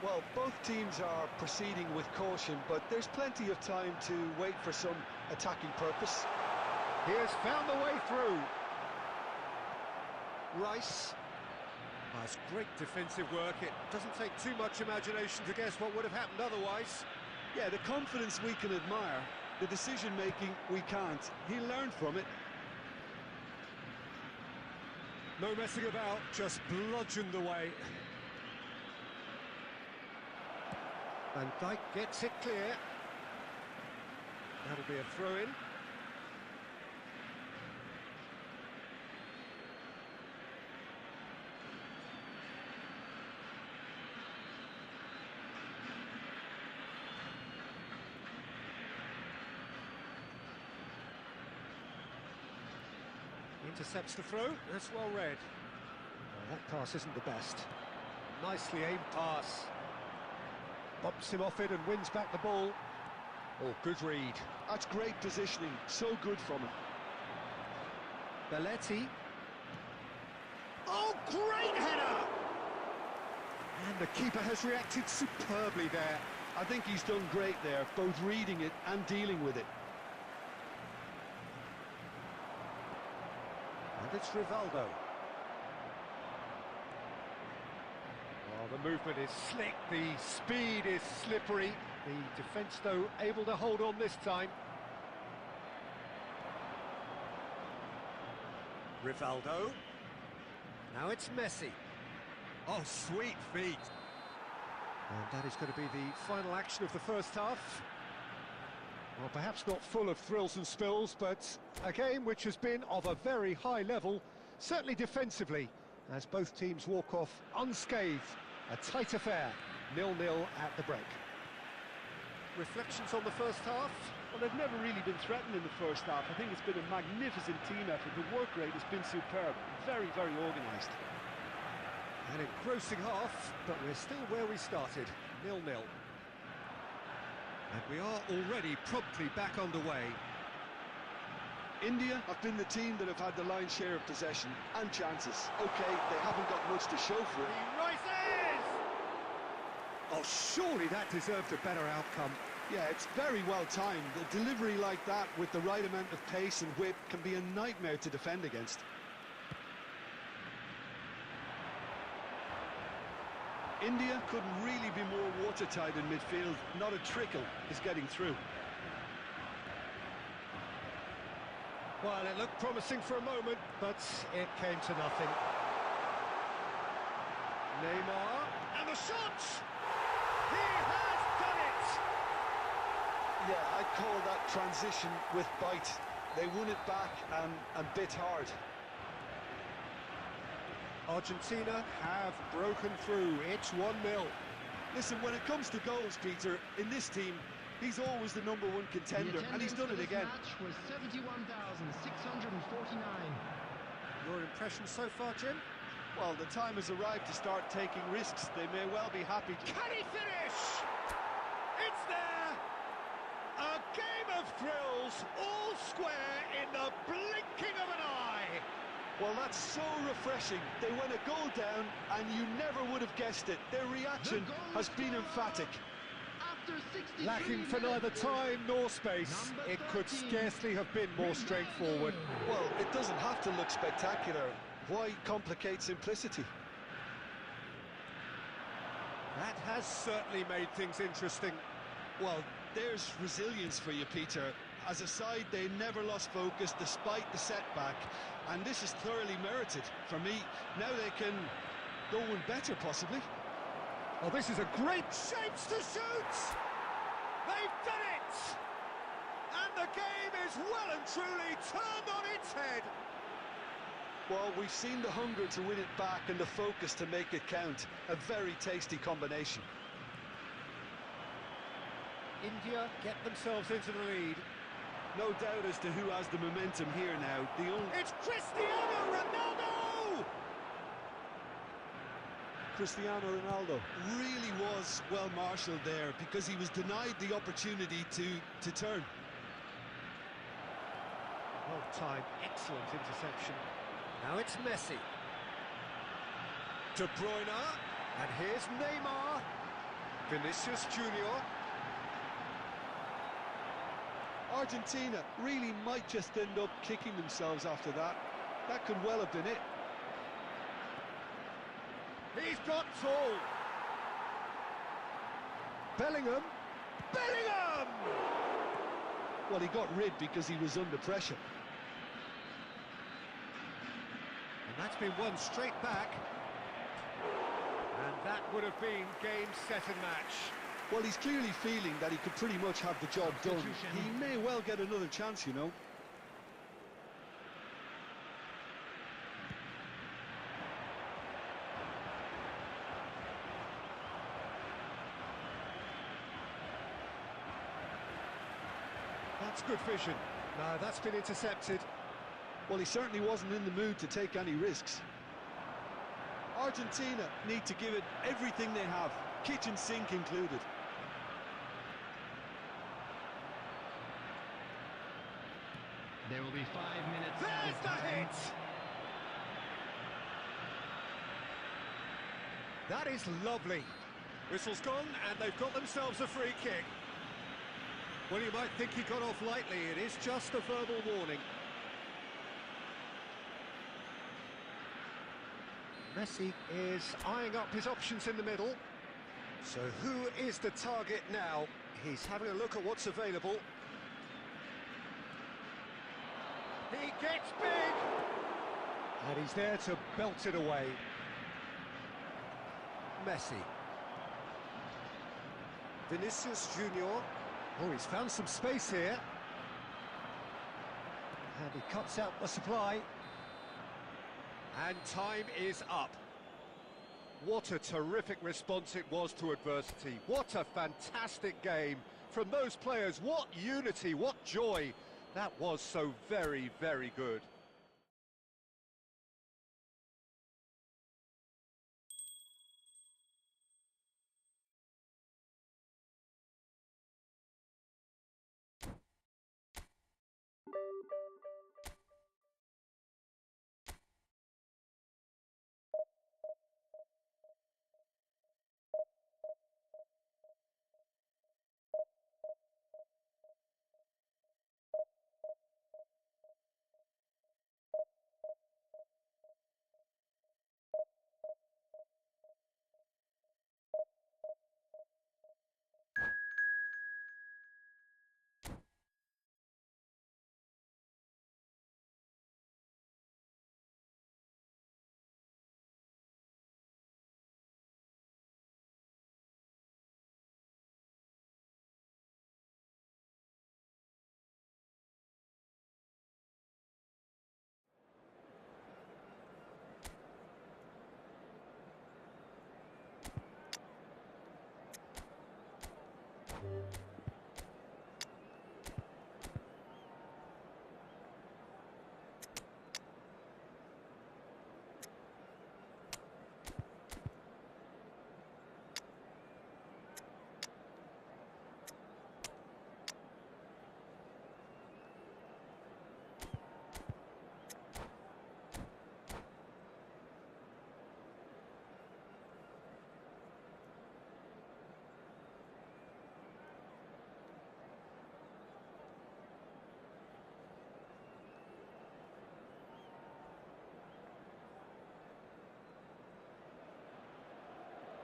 Well, both teams are proceeding with caution, but there's plenty of time to wait for some attacking purpose. He has found the way through. Rice. Oh, it's great defensive work. It doesn't take too much imagination to guess what would have happened otherwise. Yeah, the confidence we can admire, the decision-making we can't. He learned from it. No messing about, just bludgeoned away. Van Dijk gets it clear. That'll be a throw-in. Intercepts the throw. That's well read. Oh, that pass isn't the best. Nicely aimed pass. Bumps him off it and wins back the ball. Oh, good read. That's great positioning. So good from him. Belletti. Oh, great header! And the keeper has reacted superbly there. I think he's done great there, both reading it and dealing with it. And it's Rivaldo. Oh, the movement is slick, the speed is slippery. The defence, though, able to hold on this time. Rivaldo. Now it's Messi. Oh, sweet feet. And that is going to be the final action of the first half. Well, perhaps not full of thrills and spills, but a game which has been of a very high level, certainly defensively, as both teams walk off unscathed. A tight affair, 0-0 at the break. Reflections on the first half? Well, they've never really been threatened in the first half. I think it's been a magnificent team effort. The work rate has been superb. Very, very organised. An engrossing half, but we're still where we started, 0-0. And we are already promptly back underway. India have been the team that have had the lion's share of possession and chances. Okay, they haven't got much to show for it. He rises! Oh, surely that deserved a better outcome. Yeah, it's very well timed. A delivery like that with the right amount of pace and whip can be a nightmare to defend against. India couldn't really be more watertight in midfield. Not a trickle is getting through. Well, it looked promising for a moment, but it came to nothing. Neymar, and the shot! He has done it! Yeah, I'd call that transition with bite. They won it back and bit hard. Argentina have broken through. It's 1-0. Listen, when it comes to goals, Peter, in this team, he's always the #1 contender, and he's done it again. The match was 71,649. Your impression so far, Jim? Well, the time has arrived to start taking risks. They may well be happy to... Can he finish? It's there! A game of thrills, all square in the blinking of an eye. Well, that's so refreshing. They went a goal down, and you never would have guessed it. Their reaction has been emphatic. Lacking for neither time nor space, it could scarcely have been more straightforward. Well, it doesn't have to look spectacular. Why complicate simplicity? That has certainly made things interesting. Well, there's resilience for you, Peter. As a side, they never lost focus despite the setback, and this is thoroughly merited. For me, now they can go one better, possibly. Oh, this is a great chance to shoot! They've done it! And the game is well and truly turned on its head. Well, we've seen the hunger to win it back and the focus to make it count. A very tasty combination. India get themselves into the lead. No doubt as to who has the momentum here now. It's Cristiano Ronaldo! Cristiano Ronaldo really was well marshalled there because he was denied the opportunity to turn. Well timed, excellent interception. Now it's Messi. De Bruyne, and here's Neymar. Vinicius Junior. Argentina really might just end up kicking themselves after that. That could well have been it. He's got tall. Bellingham. Bellingham! Well, he got rid because he was under pressure. And that's been won straight back. And that would have been game, set and match. Well, he's clearly feeling that he could pretty much have the job done. He may well get another chance, you know. That's good vision. No, that's been intercepted. Well, he certainly wasn't in the mood to take any risks. Argentina need to give it everything they have, kitchen sink included. There will be 5 minutes. There's the hit! That is lovely. Whistle's gone, and they've got themselves a free kick. Well, you might think he got off lightly. It is just a verbal warning. Messi is eyeing up his options in the middle. So who is the target now? He's having a look at what's available. He gets big! And he's there to belt it away. Messi. Vinicius Junior. Oh, he's found some space here. And he cuts out the supply. And time is up. What a terrific response it was to adversity. What a fantastic game from those players. What unity, what joy. That was so very, very good.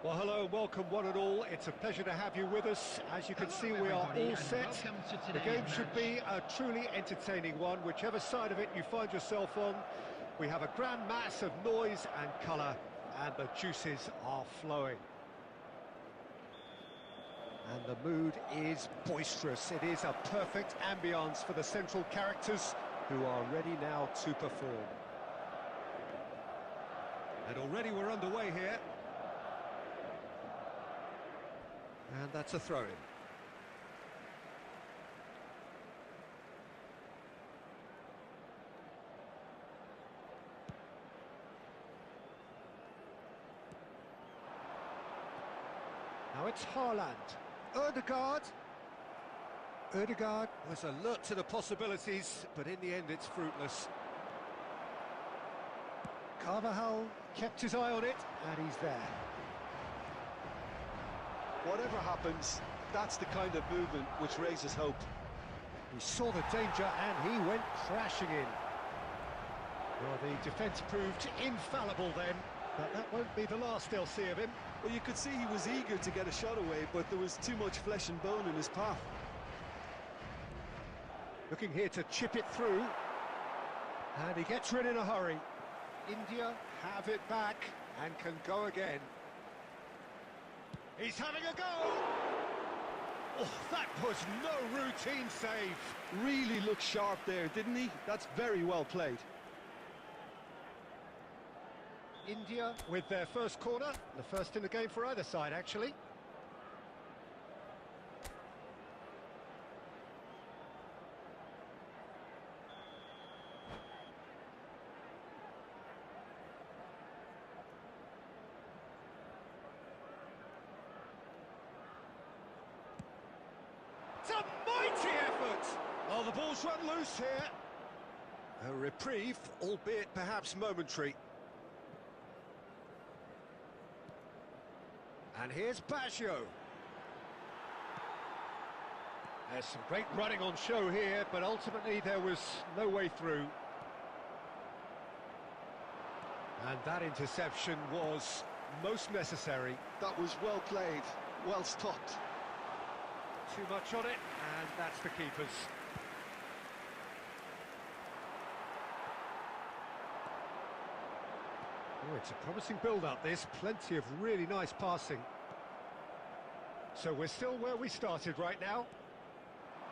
Well, hello and welcome one and all. It's a pleasure to have you with us. As you can see, we are all set. The game should be a truly entertaining one, whichever side of it you find yourself on. We have a grand mass of noise and colour, and the juices are flowing. And the mood is boisterous. It is a perfect ambience for the central characters who are ready now to perform. And already we're underway here. And that's a throw-in. Now it's Haaland. Ødegaard was alert to the possibilities, but in the end it's fruitless. Carvajal kept his eye on it, and he's there. Whatever happens, that's the kind of movement which raises hope. He saw the danger and he went crashing in. Well, the defence proved infallible then, but that won't be the last they'll see of him. Well, you could see he was eager to get a shot away, but there was too much flesh and bone in his path. Looking here to chip it through. And he gets rid in a hurry. India have it back and can go again. He's having a go! Oh, that was no routine save. Really looked sharp there, didn't he? That's very well played. India with their first corner, the first in the game for either side, actually. It's a mighty effort! Oh, the ball's run loose here. A reprieve, albeit perhaps momentary. And here's Baggio. There's some great running on show here, but ultimately there was no way through. And that interception was most necessary. That was well played, well stopped. Too much on it, and that's the keeper's. Oh, it's a promising build-up, this. Plenty of really nice passing. So we're still where we started right now.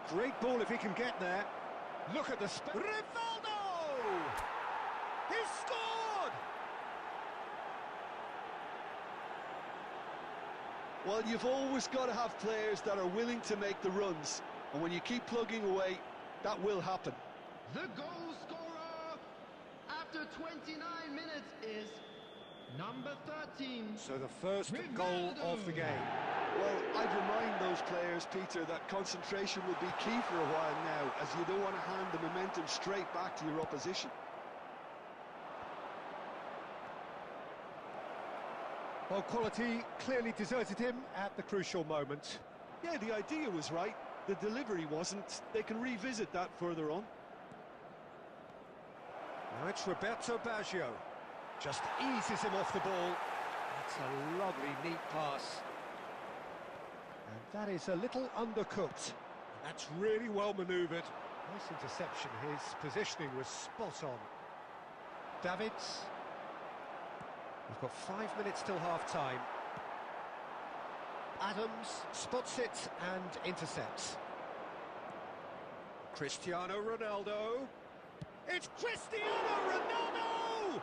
Great ball if he can get there. Look at the... Rivaldo! He scored! Well, you've always got to have players that are willing to make the runs. And when you keep plugging away, that will happen. The goal scorer after 29 minutes is number 13. So the first goal of the game. Well, I'd remind those players, Peter, that concentration will be key for a while now, as you don't want to hand the momentum straight back to your opposition. Well, quality clearly deserted him at the crucial moment. Yeah, the idea was right. The delivery wasn't. They can revisit that further on. Now it's Roberto Baggio. Just eases him off the ball. It's a lovely, neat pass. And that is a little undercooked. That's really well manoeuvred. Nice interception. His positioning was spot on. Davids. We've got 5 minutes till half-time. Adams spots it and intercepts. Cristiano Ronaldo. It's Cristiano Ronaldo!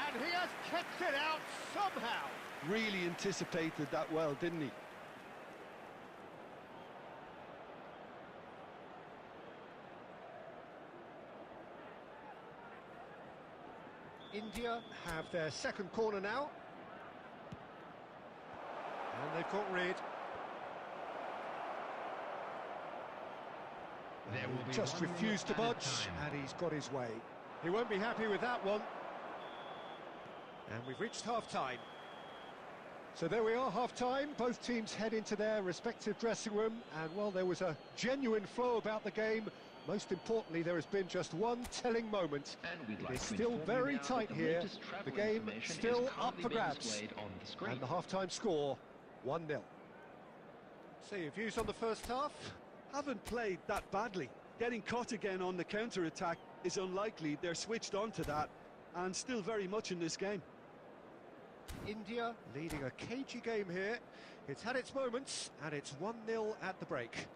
And he has kept it out somehow. Really anticipated that well, didn't he? India have their second corner now. And they've caught Reid. There will be Just one refused to minute at a budge, time. and he's got his way. He won't be happy with that one. And we've reached half-time. So there we are, half-time. Both teams head into their respective dressing room. And, well, there was a genuine flow about the game. Most importantly, there has been just one telling moment. And we'd like It's to still inform very you now tight that the here. latest travel The game information still is up currently for being grabs. displayed on the screen. And the half-time score, 1-0. So your views on the first half? Haven't played that badly. Getting caught again on the counter-attack is unlikely. They're switched on to that, and still very much in this game. India leading a cagey game here. It's had its moments, and it's 1-0 at the break.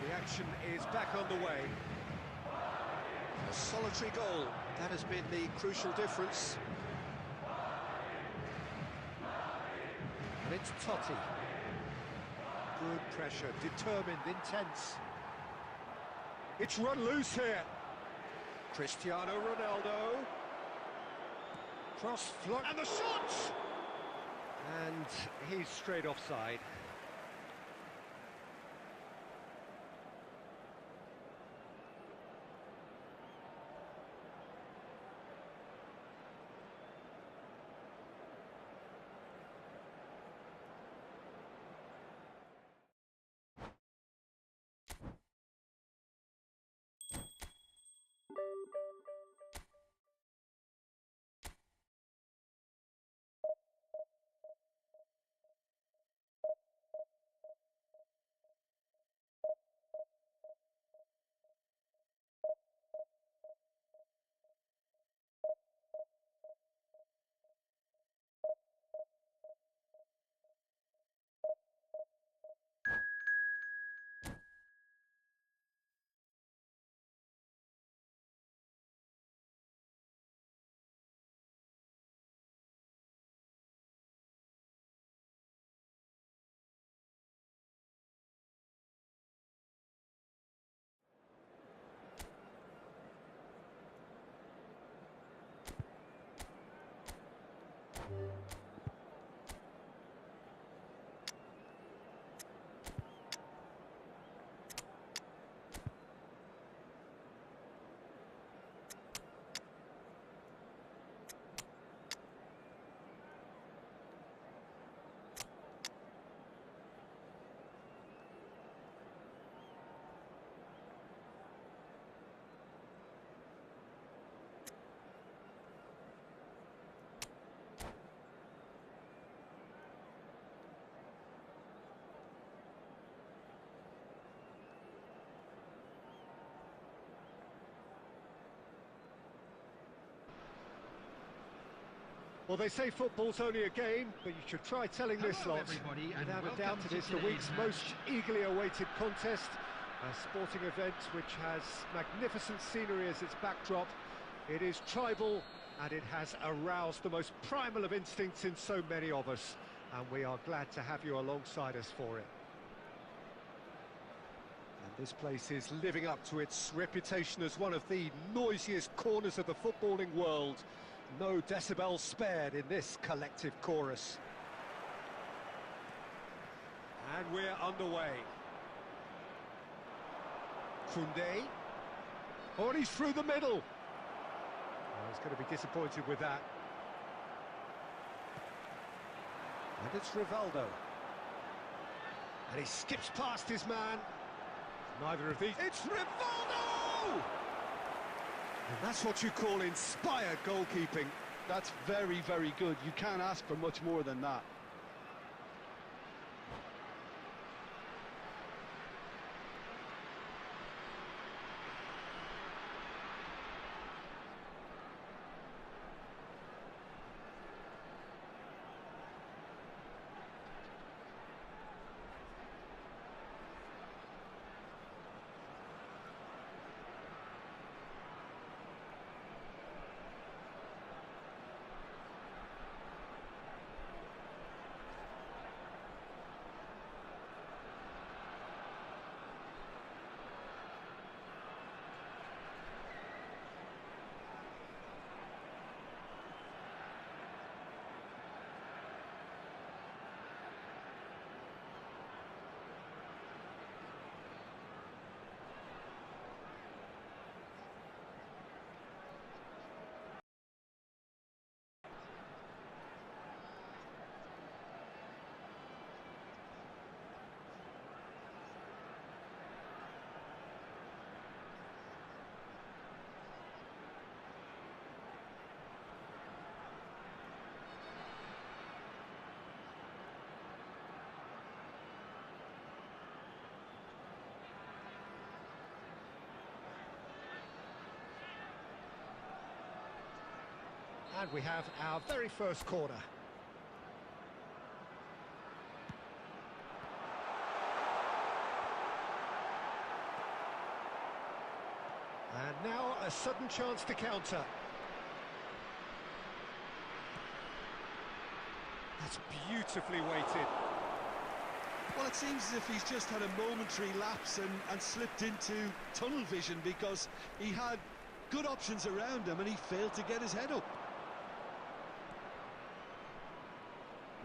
The action is back underway. A solitary goal, that has been the crucial difference. And it's Totti. Good pressure, determined, intense. It's run loose here. Cristiano Ronaldo. Cross float, and the shot! And he's straight offside. Well, they say football's only a game, but you should try telling this Hello, lot. everybody, and Without a welcome doubt, it to is the today's week's match. most eagerly awaited contest. A sporting event which has magnificent scenery as its backdrop. It is tribal, and it has aroused the most primal of instincts in so many of us. And we are glad to have you alongside us for it. And this place is living up to its reputation as one of the noisiest corners of the footballing world. No decibels spared in this collective chorus. And we're underway. Koundé. Oh, and he's through the middle. Oh, he's going to be disappointed with that. And it's Rivaldo. And he skips past his man. Neither of these... It's Rivaldo! And that's what you call inspired goalkeeping. That's very, very good. You can't ask for much more than that. And we have our very first corner. And now a sudden chance to counter. That's beautifully weighted. Well, it seems as if he's just had a momentary lapse and slipped into tunnel vision, because he had good options around him and he failed to get his head up.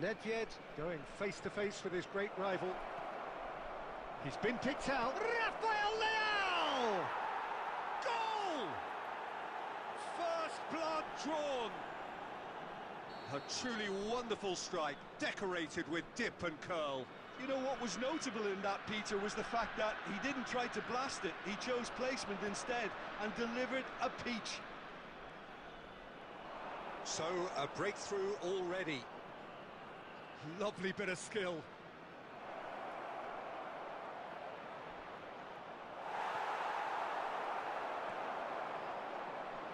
Nedved going face-to-face with his great rival. He's been picked out. Rafael Leao! Goal! First blood drawn. A truly wonderful strike, decorated with dip and curl. You know what was notable in that, Peter, was the fact that he didn't try to blast it. He chose placement instead and delivered a peach. So, a breakthrough already. Lovely bit of skill.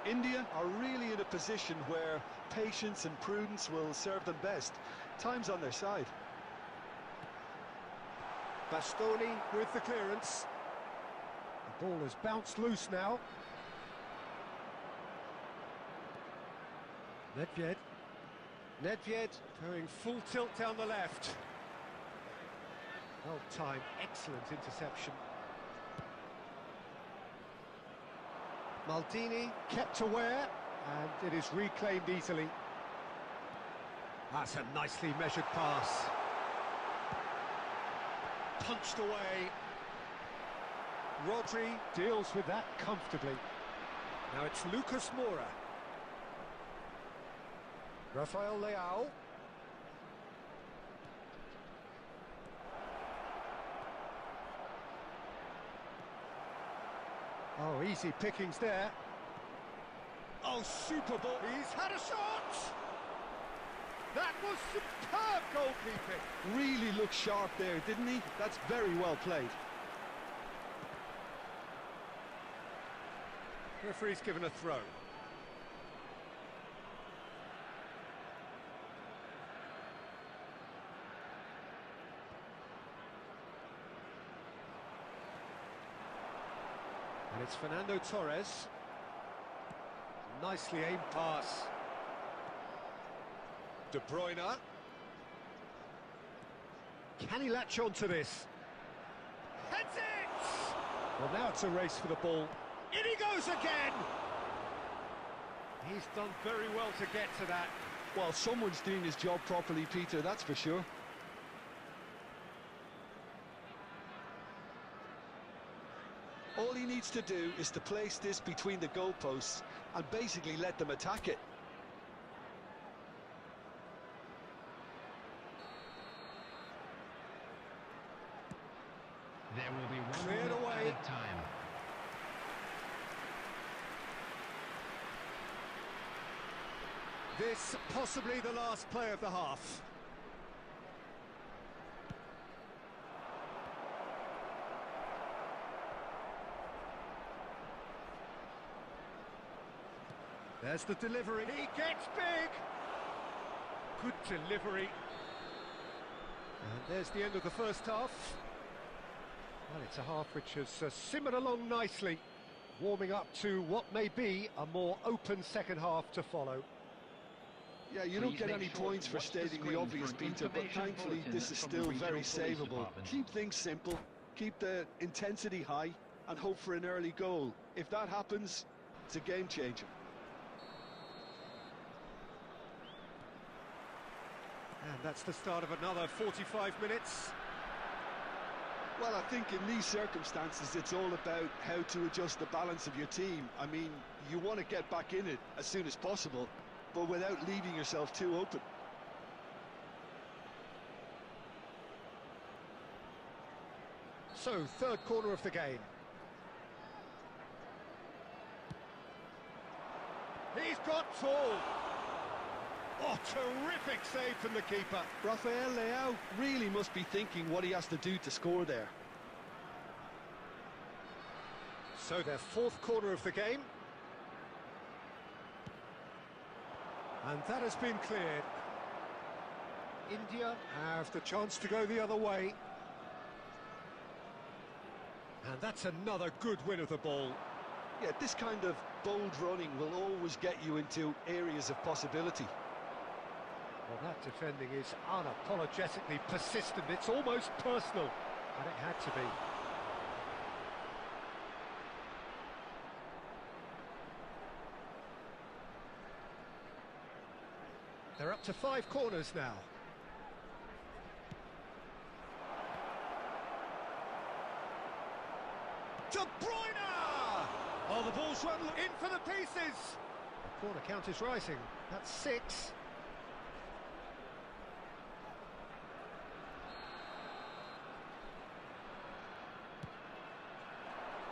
India are really in a position where patience and prudence will serve them best. Time's on their side. Bastoni with the clearance. The ball has bounced loose now. Nedved. Nedved going full tilt down the left. Well timed, excellent interception. Maldini kept aware, and it is reclaimed easily. That's a nicely measured pass. Punched away. Rodri deals with that comfortably. Now it's Lucas Moura. Rafael Leao. Oh, easy pickings there. Oh, super ball. He's had a shot! That was superb goalkeeping. Really looked sharp there, didn't he? That's very well played. Referee's given a throw. And it's Fernando Torres. Nicely aimed pass. De Bruyne. Can he latch on to this? Heads it! Well, now it's a race for the ball. In he goes again! He's done very well to get to that. Well, someone's doing his job properly, Peter, that's for sure. All he needs to do is to place this between the goalposts and basically let them attack it. There will be one Cleared minute away. added time. This possibly the last play of the half. There's the delivery. He gets big. Good delivery. And there's the end of the first half. Well, it's a half which has simmered along nicely, warming up to what may be a more open second half to follow. Yeah, you don't Please get make any sure points to for watch the stating the screen obvious, for an Peter, but information thankfully bulletin this is from the still regional very police savable. department. Keep things simple, keep the intensity high, and hope for an early goal. If that happens, it's a game changer. And that's the start of another 45 minutes. Well, I think in these circumstances, it's all about how to adjust the balance of your team. I mean, you want to get back in it as soon as possible, but without leaving yourself too open. So, third corner of the game. He's got tall. Oh, terrific save from the keeper. Rafael Leao really must be thinking what he has to do to score there. So, their fourth corner of the game. And that has been cleared. India have the chance to go the other way. And that's another good win of the ball. Yeah, this kind of bold running will always get you into areas of possibility. Well, that defending is unapologetically persistent. It's almost personal, and it had to be. They're up to 5 corners now. De Bruyne! Oh, the ball's run in for the pieces. The corner count is rising. That's 6.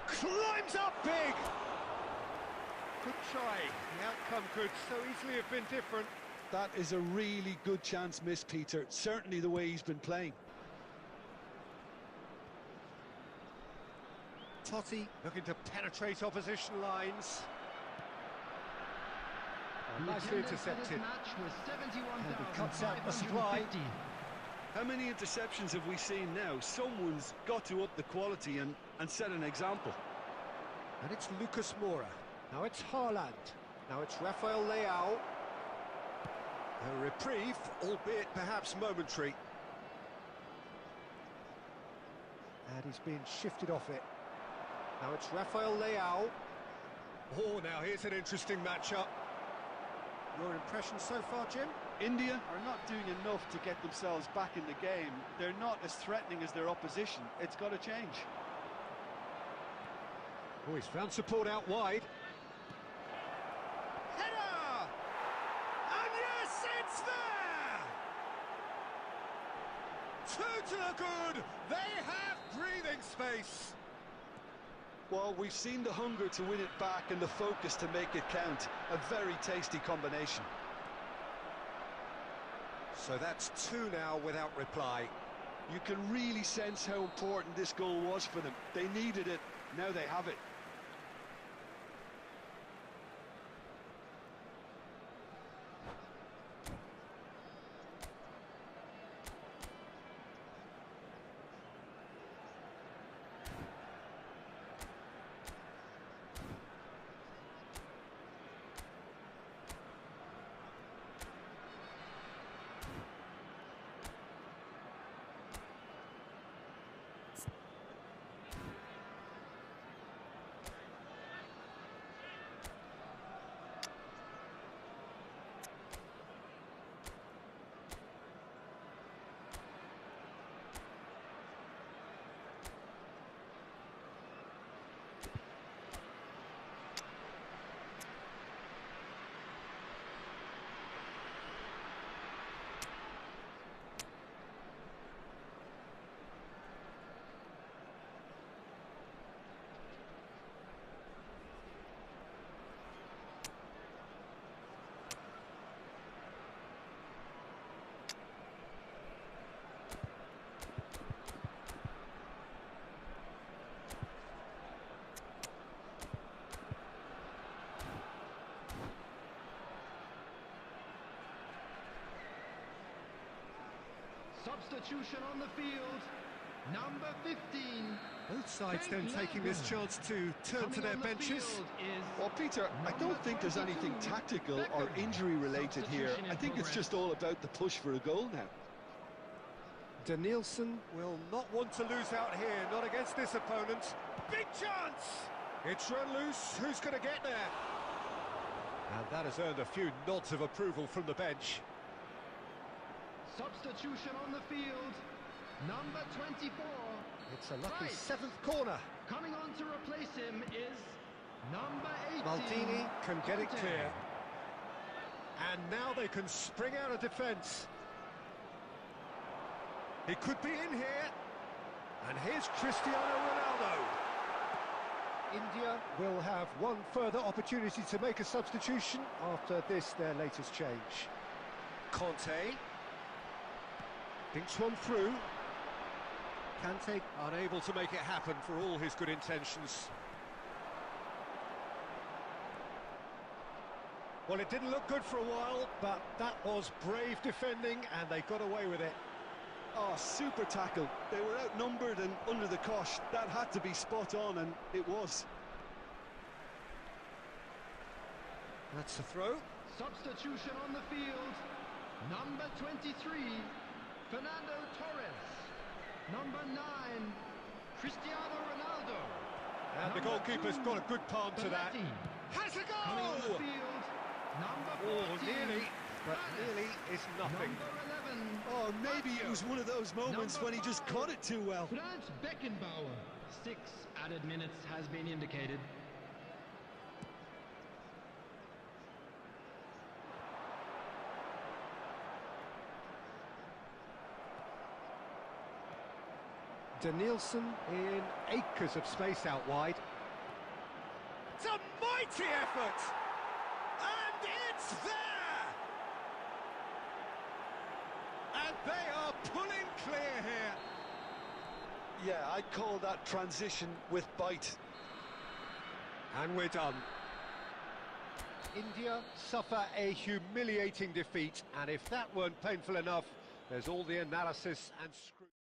Climbs up big. Good try. The outcome could so easily have been different. That is a really good chance missed, Peter. Certainly the way he's been playing. Totti looking to penetrate opposition lines. Oh, nicely intercepted. And he cuts out the supply. How many interceptions have we seen now? Someone's got to up the quality and set an example. And it's Lucas Moura. Now it's Haaland. Now it's Rafael Leao. A reprieve, albeit perhaps momentary. And he's being shifted off it. Now it's Rafael Leao. Oh, now here's an interesting matchup. Your impression so far, Jim? India are not doing enough to get themselves back in the game. They're not as threatening as their opposition. It's got to change. Oh, he's found support out wide. Header! And yes, it's there! 2 to the good. They have breathing space. Well, we've seen the hunger to win it back and the focus to make it count. A very tasty combination. So that's 2 now without reply. You can really sense how important this goal was for them. They needed it, now they have it. Substitution on the field. Number 15. Both sides Frank then taking this Lampard. chance to turn to Coming their on the benches. field is Well, Peter, I number don't think there's anything 22, tactical or Beckham. injury-related here. Substitution in I think it's progress. just all about the push for a goal now. Danielson will not want to lose out here, not against this opponent. Big chance! It's run loose, who's going to get there? And that has earned a few nods of approval from the bench. Substitution on the field. Number 24. It's a lucky Rice. 7th corner. Coming on to replace him is number 18. Maldini can get it Conte. clear. And now they can spring out of defence. He could be in here. And here's Cristiano Ronaldo. India will have one further opportunity to make a substitution after this, their latest change. Conte. Thinks one through. Kante unable to make it happen for all his good intentions. Well, it didn't look good for a while, but that was brave defending and they got away with it. Oh, super tackle. They were outnumbered and under the cosh. That had to be spot on, and it was. That's a throw. Substitution on the field. Number 23, Fernando Torres. Number 9, Cristiano Ronaldo. And the Number goalkeeper's 2, got a good palm to that. Belletti. Has a Coming on the goal! field. Number 14, Oh, nearly, but Ramos. nearly is nothing. Number 11, Oh, maybe it was one of those moments Number when he just 5, caught it too well. Franz Beckenbauer. 6 added minutes has been indicated. Danielson in acres of space out wide. It's a mighty effort! And it's there! And they are pulling clear here. Yeah, I'd call that transition with bite. And we're done. India suffer a humiliating defeat, and if that weren't painful enough, there's all the analysis and scrutiny.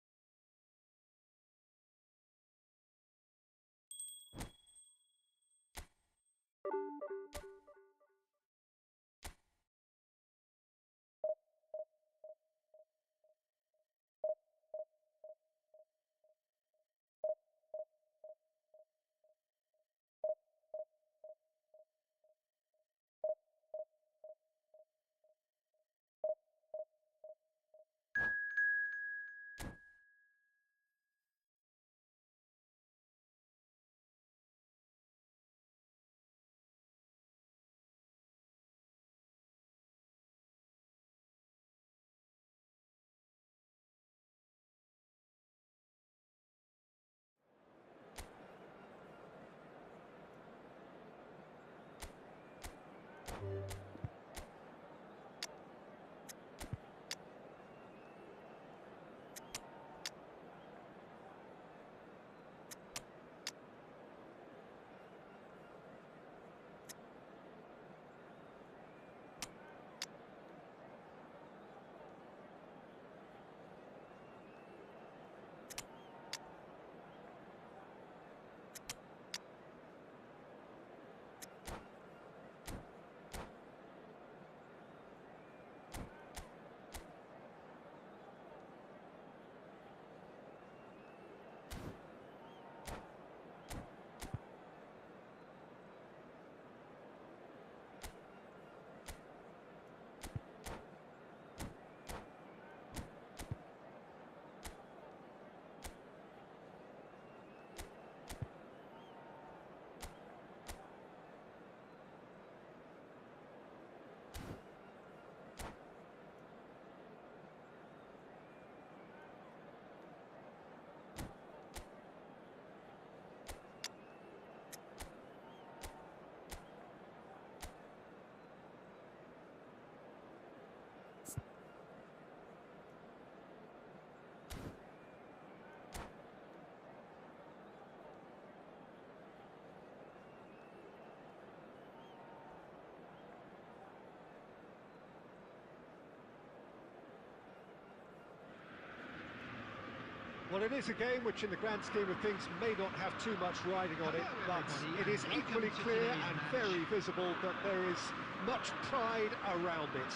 Well, it is a game which in the grand scheme of things may not have too much riding on it, Hello, but everybody, it is and equally welcome to clear today's and match. very visible that there is much pride around it.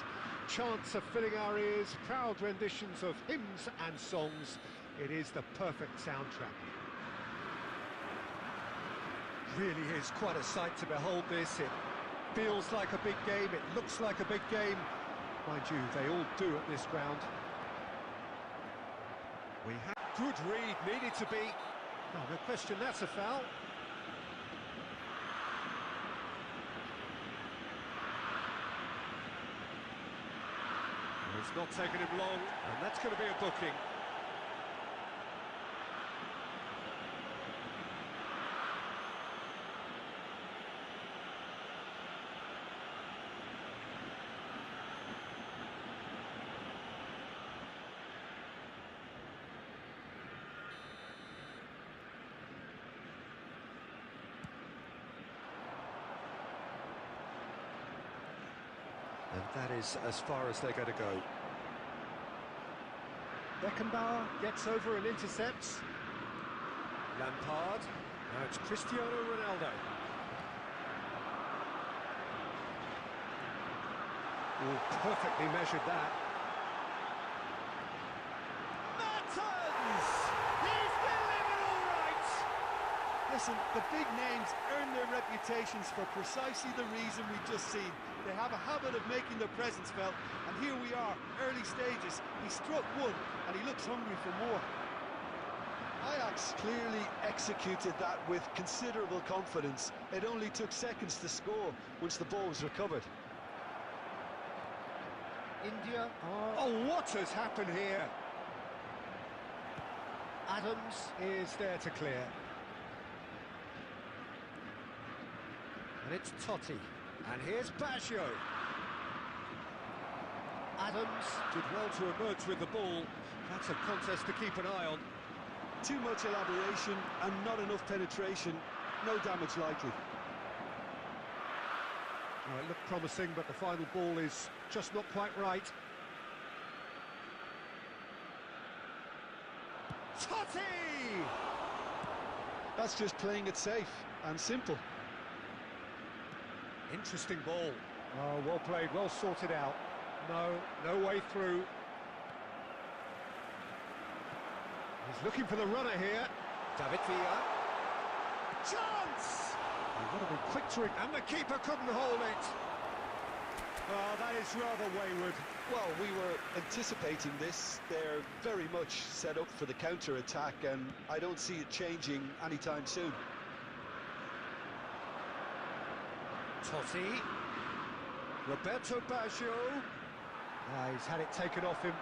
Chants are filling our ears, proud renditions of hymns and songs. It is the perfect soundtrack. Really is quite a sight to behold this. It feels like a big game, it looks like a big game. Mind you, they all do at this ground. We have good read, needed to be. Oh, no question, that's a foul. It's not taken him long, and that's going to be a booking. And that is as far as they're going to go. Beckenbauer gets over and intercepts. Lampard. Now it's Cristiano Ronaldo. Oh, perfectly measured that. Mertens! He's delivered all right! Listen, the big names earn their reputations for precisely the reason we've just seen. They have a habit of making their presence felt, and here we are, early stages. He struck one, and he looks hungry for more. Ajax clearly executed that with considerable confidence. It only took seconds to score once the ball was recovered. India are... Oh, what has happened here? Adams is there to clear. And it's Totti. And here's Baggio. Adams did well to emerge with the ball. That's a contest to keep an eye on. Too much elaboration and not enough penetration. No damage likely. It looked promising, but the final ball is just not quite right. Totti! That's just playing it safe and simple. Interesting ball. Oh, well played, well sorted out. No way through. He's looking for the runner here. David Villa. Chance! They've got to be quick to it, and the keeper couldn't hold it. Oh, that is rather wayward. Well, we were anticipating this. They're very much set up for the counter-attack, and I don't see it changing anytime soon. Totti. Roberto Baggio. He's had it taken off him.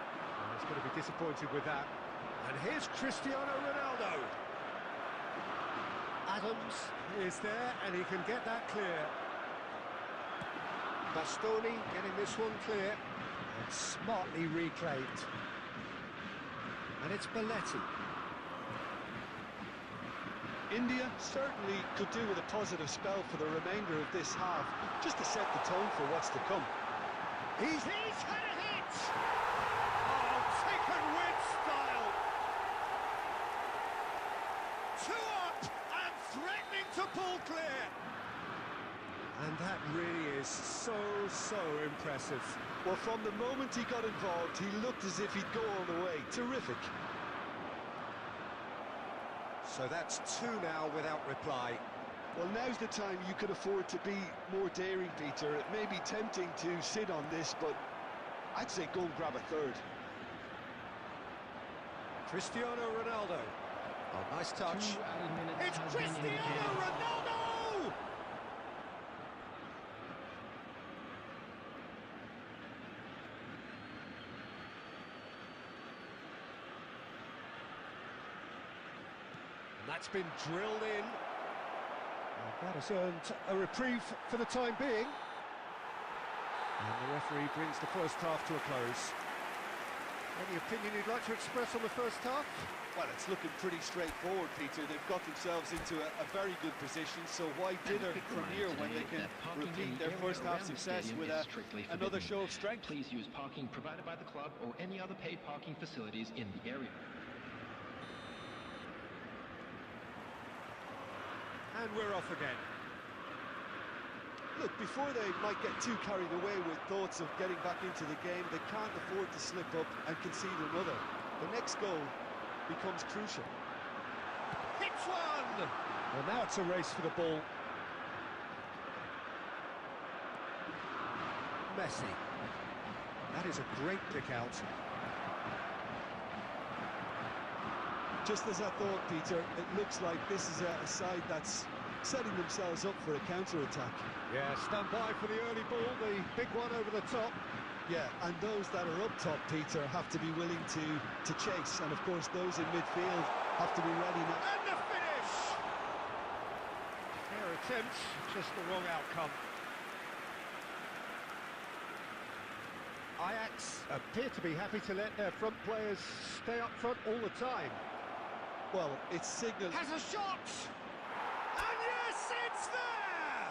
He's going to be disappointed with that. And here's Cristiano Ronaldo. Adams is there, and he can get that clear. Bastoni getting this one clear. And smartly reclaimed. And it's Belletti. India certainly could do with a positive spell for the remainder of this half, just to set the tone for what's to come. He's had a hit! Oh, taken with style! Two up and threatening to pull clear! And that really is so impressive. Well, from the moment he got involved, he looked as if he'd go all the way. Terrific. So that's two now without reply. Well, now's the time you could afford to be more daring, Peter. It may be tempting to sit on this, but I'd say go and grab a third. Cristiano Ronaldo. Oh, nice touch. 2 added minutes It's has been Cristiano indicated. Ronaldo! That's been drilled in. And that has earned a reprieve for the time being. And the referee brings the first half to a close. Any opinion you'd like to express on the first half? Well, it's looking pretty straightforward, Peter. They've got themselves into a very good position, so why dither from here when they can repeat their first half success with another show of strength? Please use parking provided by the club or any other paid parking facilities in the area. And we're off again. Look, before they might get too carried away with thoughts of getting back into the game, they can't afford to slip up and concede another. The next goal becomes crucial. Hits one! Well, now it's a race for the ball. Messi. That is a great pick out. Just as I thought, Peter, it looks like this is a side that's setting themselves up for a counter-attack. Yeah, stand by for the early ball, the big one over the top. Yeah, and those that are up top, Peter, have to be willing to chase. And, of course, those in midfield have to be ready now. And the finish! Fair attempt, just the wrong outcome. Ajax appear to be happy to let their front players stay up front all the time. Well, it's signalled... Has a shot! And yes, it's there!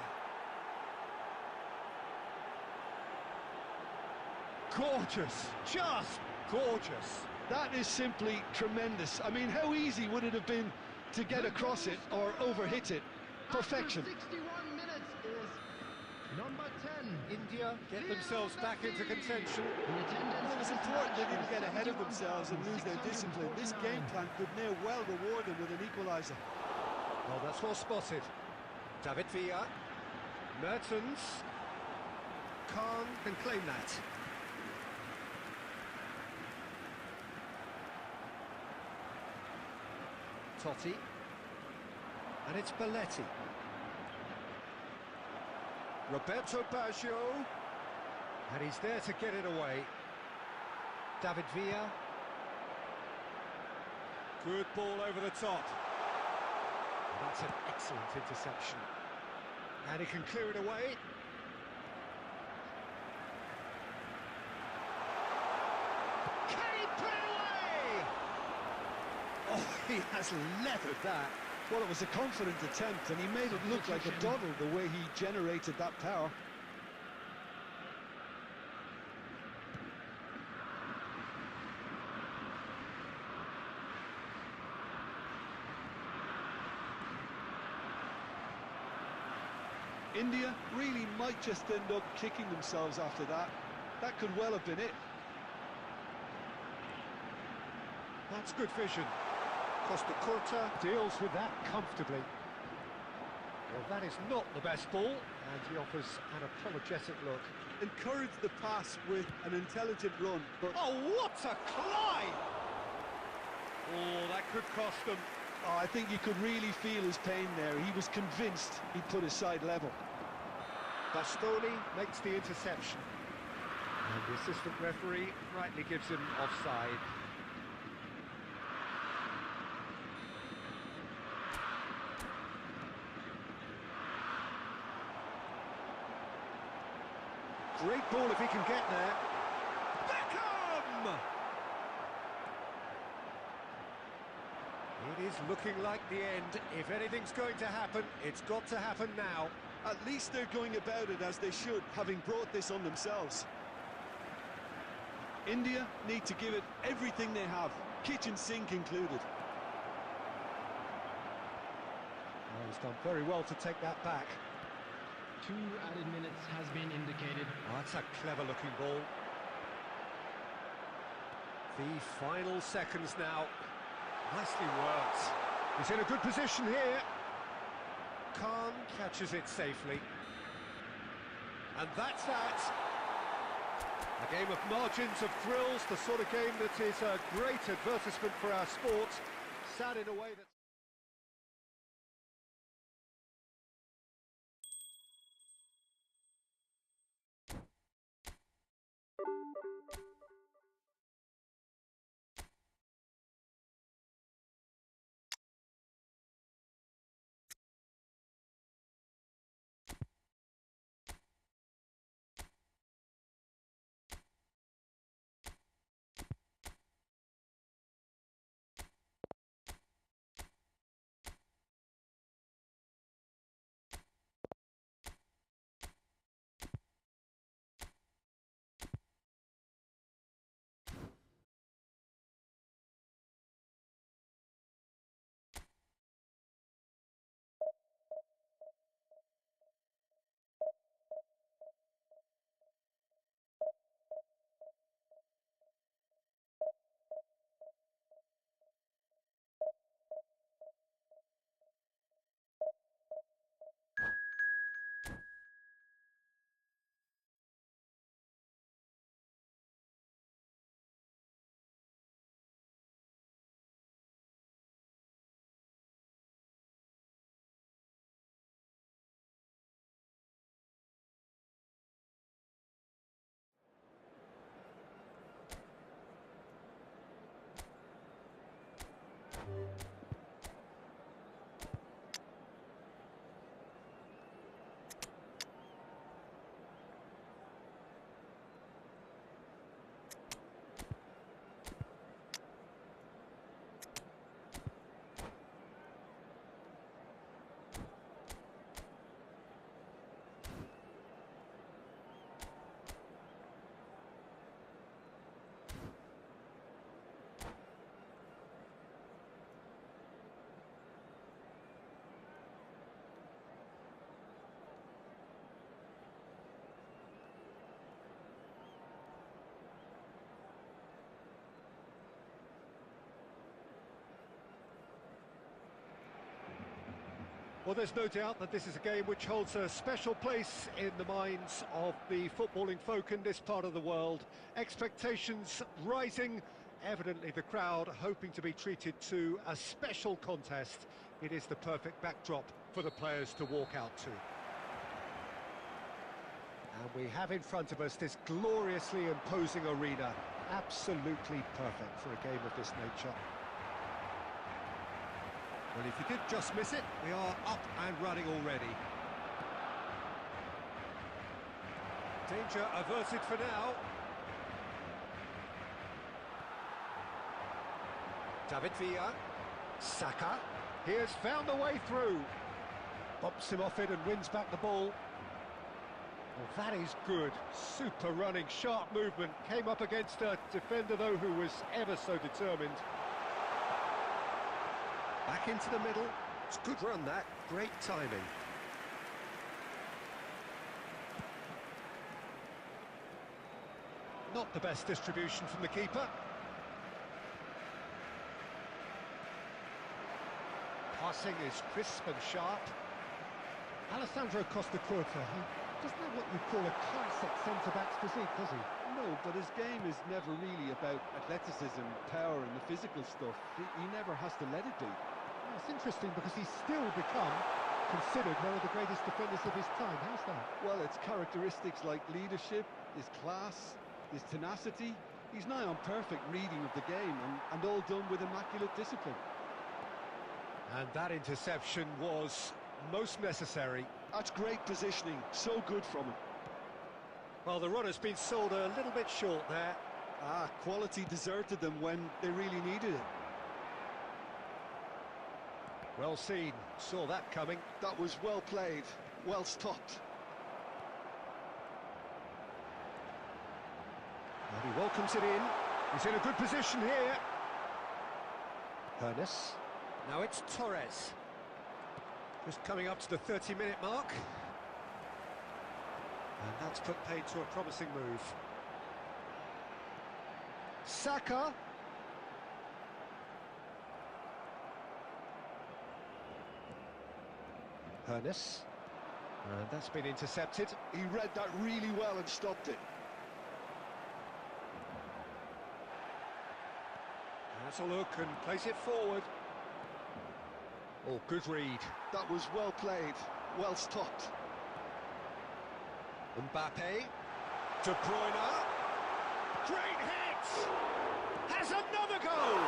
Gorgeous, just gorgeous. That is simply tremendous. I mean, how easy would it have been to get across it or overhit it? Perfection. After 61 minutes is number 10. India get themselves back into contention. It was important they didn't get ahead of themselves and lose their discipline. This game plan could now well reward them with an equaliser. Well, that's well spotted. David Villa. Mertens. Khan can claim that. Totti. And it's Belletti. Roberto Baggio. And he's there to get it away. David Villa. Good ball over the top. That's an excellent interception. And he can clear it away. Can he put it away? Oh, he has leathered that. Well, it was a confident attempt, and he made it look like a doddle the way he generated that power. India really might just end up kicking themselves after that. That could well have been it. That's good vision. Costa Curta deals with that comfortably. Well, that is not the best ball, and he offers an apologetic look. Encourage the pass with an intelligent run, but... Oh, what a climb! Oh, that could cost them. Oh, I think you could really feel his pain there. He was convinced he'd put his side level. Bastoni makes the interception. And the assistant referee rightly gives him offside. Great ball if he can get there. Beckham! It is looking like the end. If anything's going to happen, it's got to happen now. At least they're going about it as they should, having brought this on themselves. India need to give it everything they have, kitchen sink included. Oh, he's done very well to take that back. 2 added minutes has been indicated. Oh, that's a clever-looking ball. The final seconds now. Nicely worked. He's in a good position here. Khan catches it safely. And that's that. A game of margins, of thrills, the sort of game that is a great advertisement for our sport. Sad in a way that... Well, there's no doubt that this is a game which holds a special place in the minds of the footballing folk in this part of the world. Expectations rising, evidently the crowd hoping to be treated to a special contest. It is the perfect backdrop for the players to walk out to. And we have in front of us this gloriously imposing arena. Absolutely perfect for a game of this nature. Well, if you did just miss it, we are up and running already. Danger averted for now. David Villa. Saka. He has found a way through. Bumps him off it and wins back the ball. Well, that is good. Super running, sharp movement. Came up against a defender, though, who was ever so determined. Back into the middle. It's a good run, that. Great timing. Not the best distribution from the keeper. Passing is crisp and sharp. Alessandro Costa Curta, he doesn't have what you call a classic centre-back's physique, does he? No, but his game is never really about athleticism, power and the physical stuff. He never has to let it be. Well, it's interesting because he's still become considered one of the greatest defenders of his time. How's that? Well, it's characteristics like leadership, his class, his tenacity. He's nigh on perfect reading of the game and all done with immaculate discipline. And that interception was most necessary. That's great positioning, so good from him. Well, the run has been sold a little bit short there. Quality deserted them when they really needed it. Well seen, saw that coming. That was well played, well stopped. And he welcomes it in. He's in a good position here. Hernes. Now it's Torres. Just coming up to the 30-minute mark. And that's put paid to a promising move. Saka. Hernes. And that's been intercepted. He read that really well and stopped it. Has a look and plays it forward. Oh, good read. That was well played, well stopped. Mbappe. De Bruyne. Great hit! Has another goal!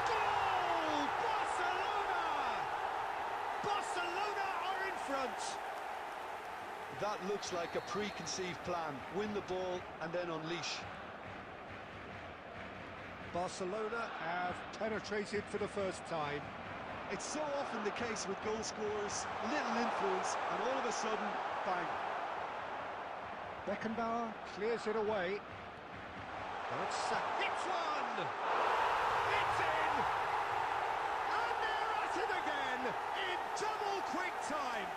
Goal! Barcelona! Barcelona are in front! That looks like a preconceived plan. Win the ball and then unleash. Barcelona have penetrated for the first time. It's so often the case with goal scorers, little influence, and all of a sudden, bang. Beckenbauer clears it away. Oh, it's hits one! It's in! And they're at it again in double quick time.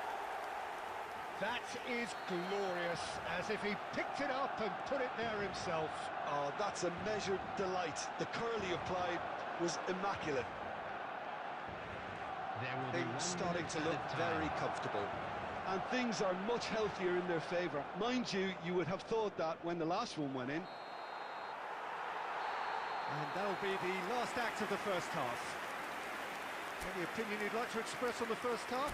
That is glorious, as if he picked it up and put it there himself. Oh, that's a measured delight. The curl he applied was immaculate. Things starting to look very comfortable. And things are much healthier in their favour. Mind you, you would have thought that when the last one went in. And that'll be the last act of the first half. Any opinion you'd like to express on the first half?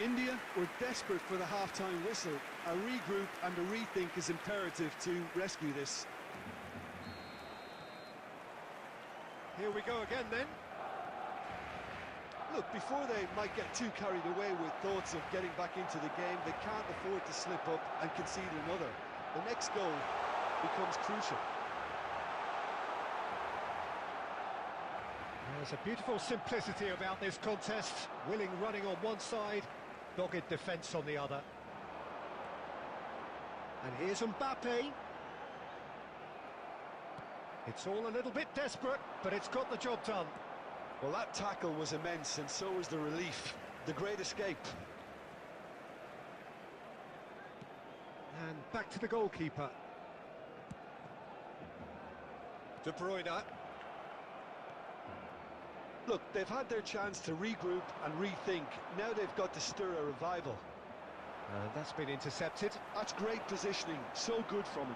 India were desperate for the half-time whistle. A regroup and a rethink is imperative to rescue this. Here we go again then. Look, before they might get too carried away with thoughts of getting back into the game, they can't afford to slip up and concede another. The next goal becomes crucial. There's a beautiful simplicity about this contest. Willing running on one side, dogged defence on the other. And here's Mbappe. It's all a little bit desperate, but it's got the job done. Well, that tackle was immense, and so was the relief. The great escape. And back to the goalkeeper. De Bruyne. Look, they've had their chance to regroup and rethink. Now they've got to stir a revival. That's been intercepted. That's great positioning, so good from him.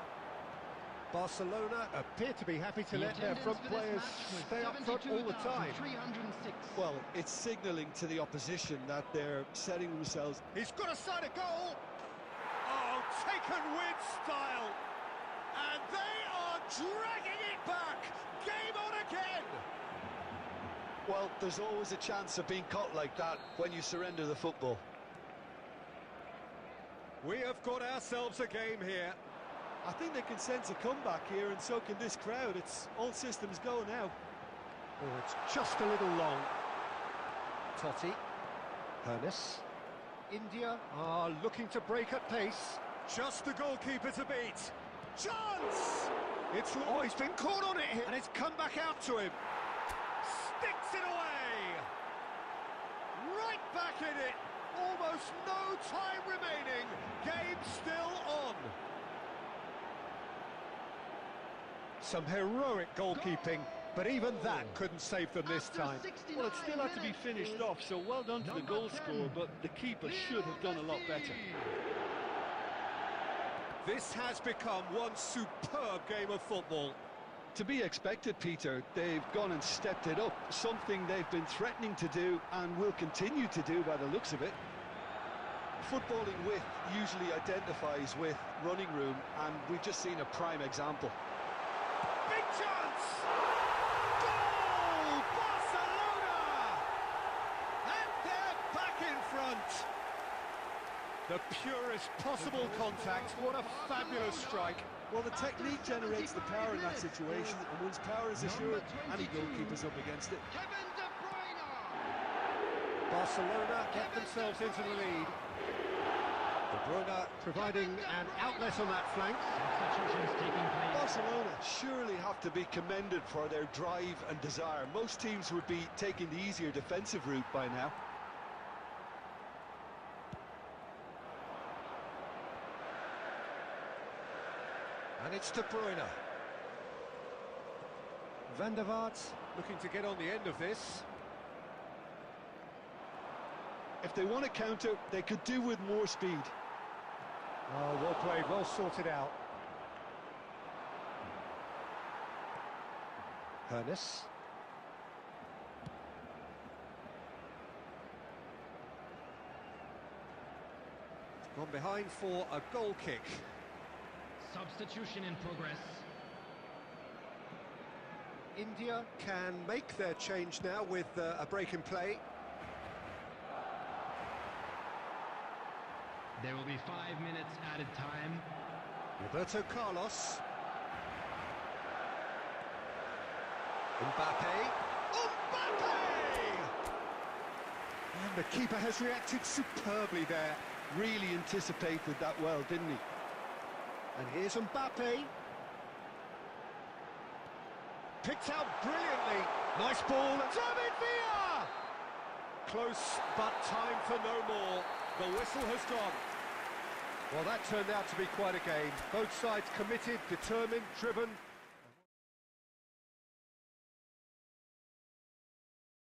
Barcelona appear to be happy to The let their attendance front for this players match was stay up front all the time. 72,306. Well, it's signalling to the opposition that they're setting themselves. He's got a side of goal. Oh, taken with style. And they are dragging it back. Game on again. Well, there's always a chance of being caught like that when you surrender the football. We have got ourselves a game here. I think they can sense a comeback here, and so can this crowd. It's all systems go now. Oh, it's just a little long. Totti. Hernes. India are looking to break at pace. Just the goalkeeper to beat. Chance! Oh, he's been caught on it here, and it's come back out to him. Sticks it away! Right back in it! Almost no time remaining. Game still on. Some heroic goalkeeping, but even that couldn't save them this time. Well, it still had to be finished off, so well done to the goal scorer, but the keeper should have done a lot better. This has become one superb game of football. To be expected, Peter. They've gone and stepped it up, something they've been threatening to do and will continue to do by the looks of it. Footballing width usually identifies with running room, and we've just seen a prime example. Big chance! Goal! Barcelona! And they're back in front. The purest possible contact. What a fabulous strike. Well, the technique generates the power in that situation, and once power is assured, any goalkeeper's up against it. Kevin De Bruyne! Barcelona get themselves into the lead. De Bruyne providing an outlet on that flank. Substitutions taking place. Barcelona surely have to be commended for their drive and desire. Most teams would be taking the easier defensive route by now. And it's De Bruyne. Van der Vaart looking to get on the end of this. If they want to counter, they could do with more speed. Oh, well played, well sorted out. Hernes. Gone behind for a goal kick. Substitution in progress. India can make their change now with a break in play. There will be 5 minutes added time. Roberto Carlos. Mbappe. And the keeper has reacted superbly there. Really anticipated that well, didn't he? And here's Mbappe. Picked out brilliantly. Nice ball. David Villa! Close, but time for no more. The whistle has gone. Well, that turned out to be quite a game. Both sides committed, determined, driven,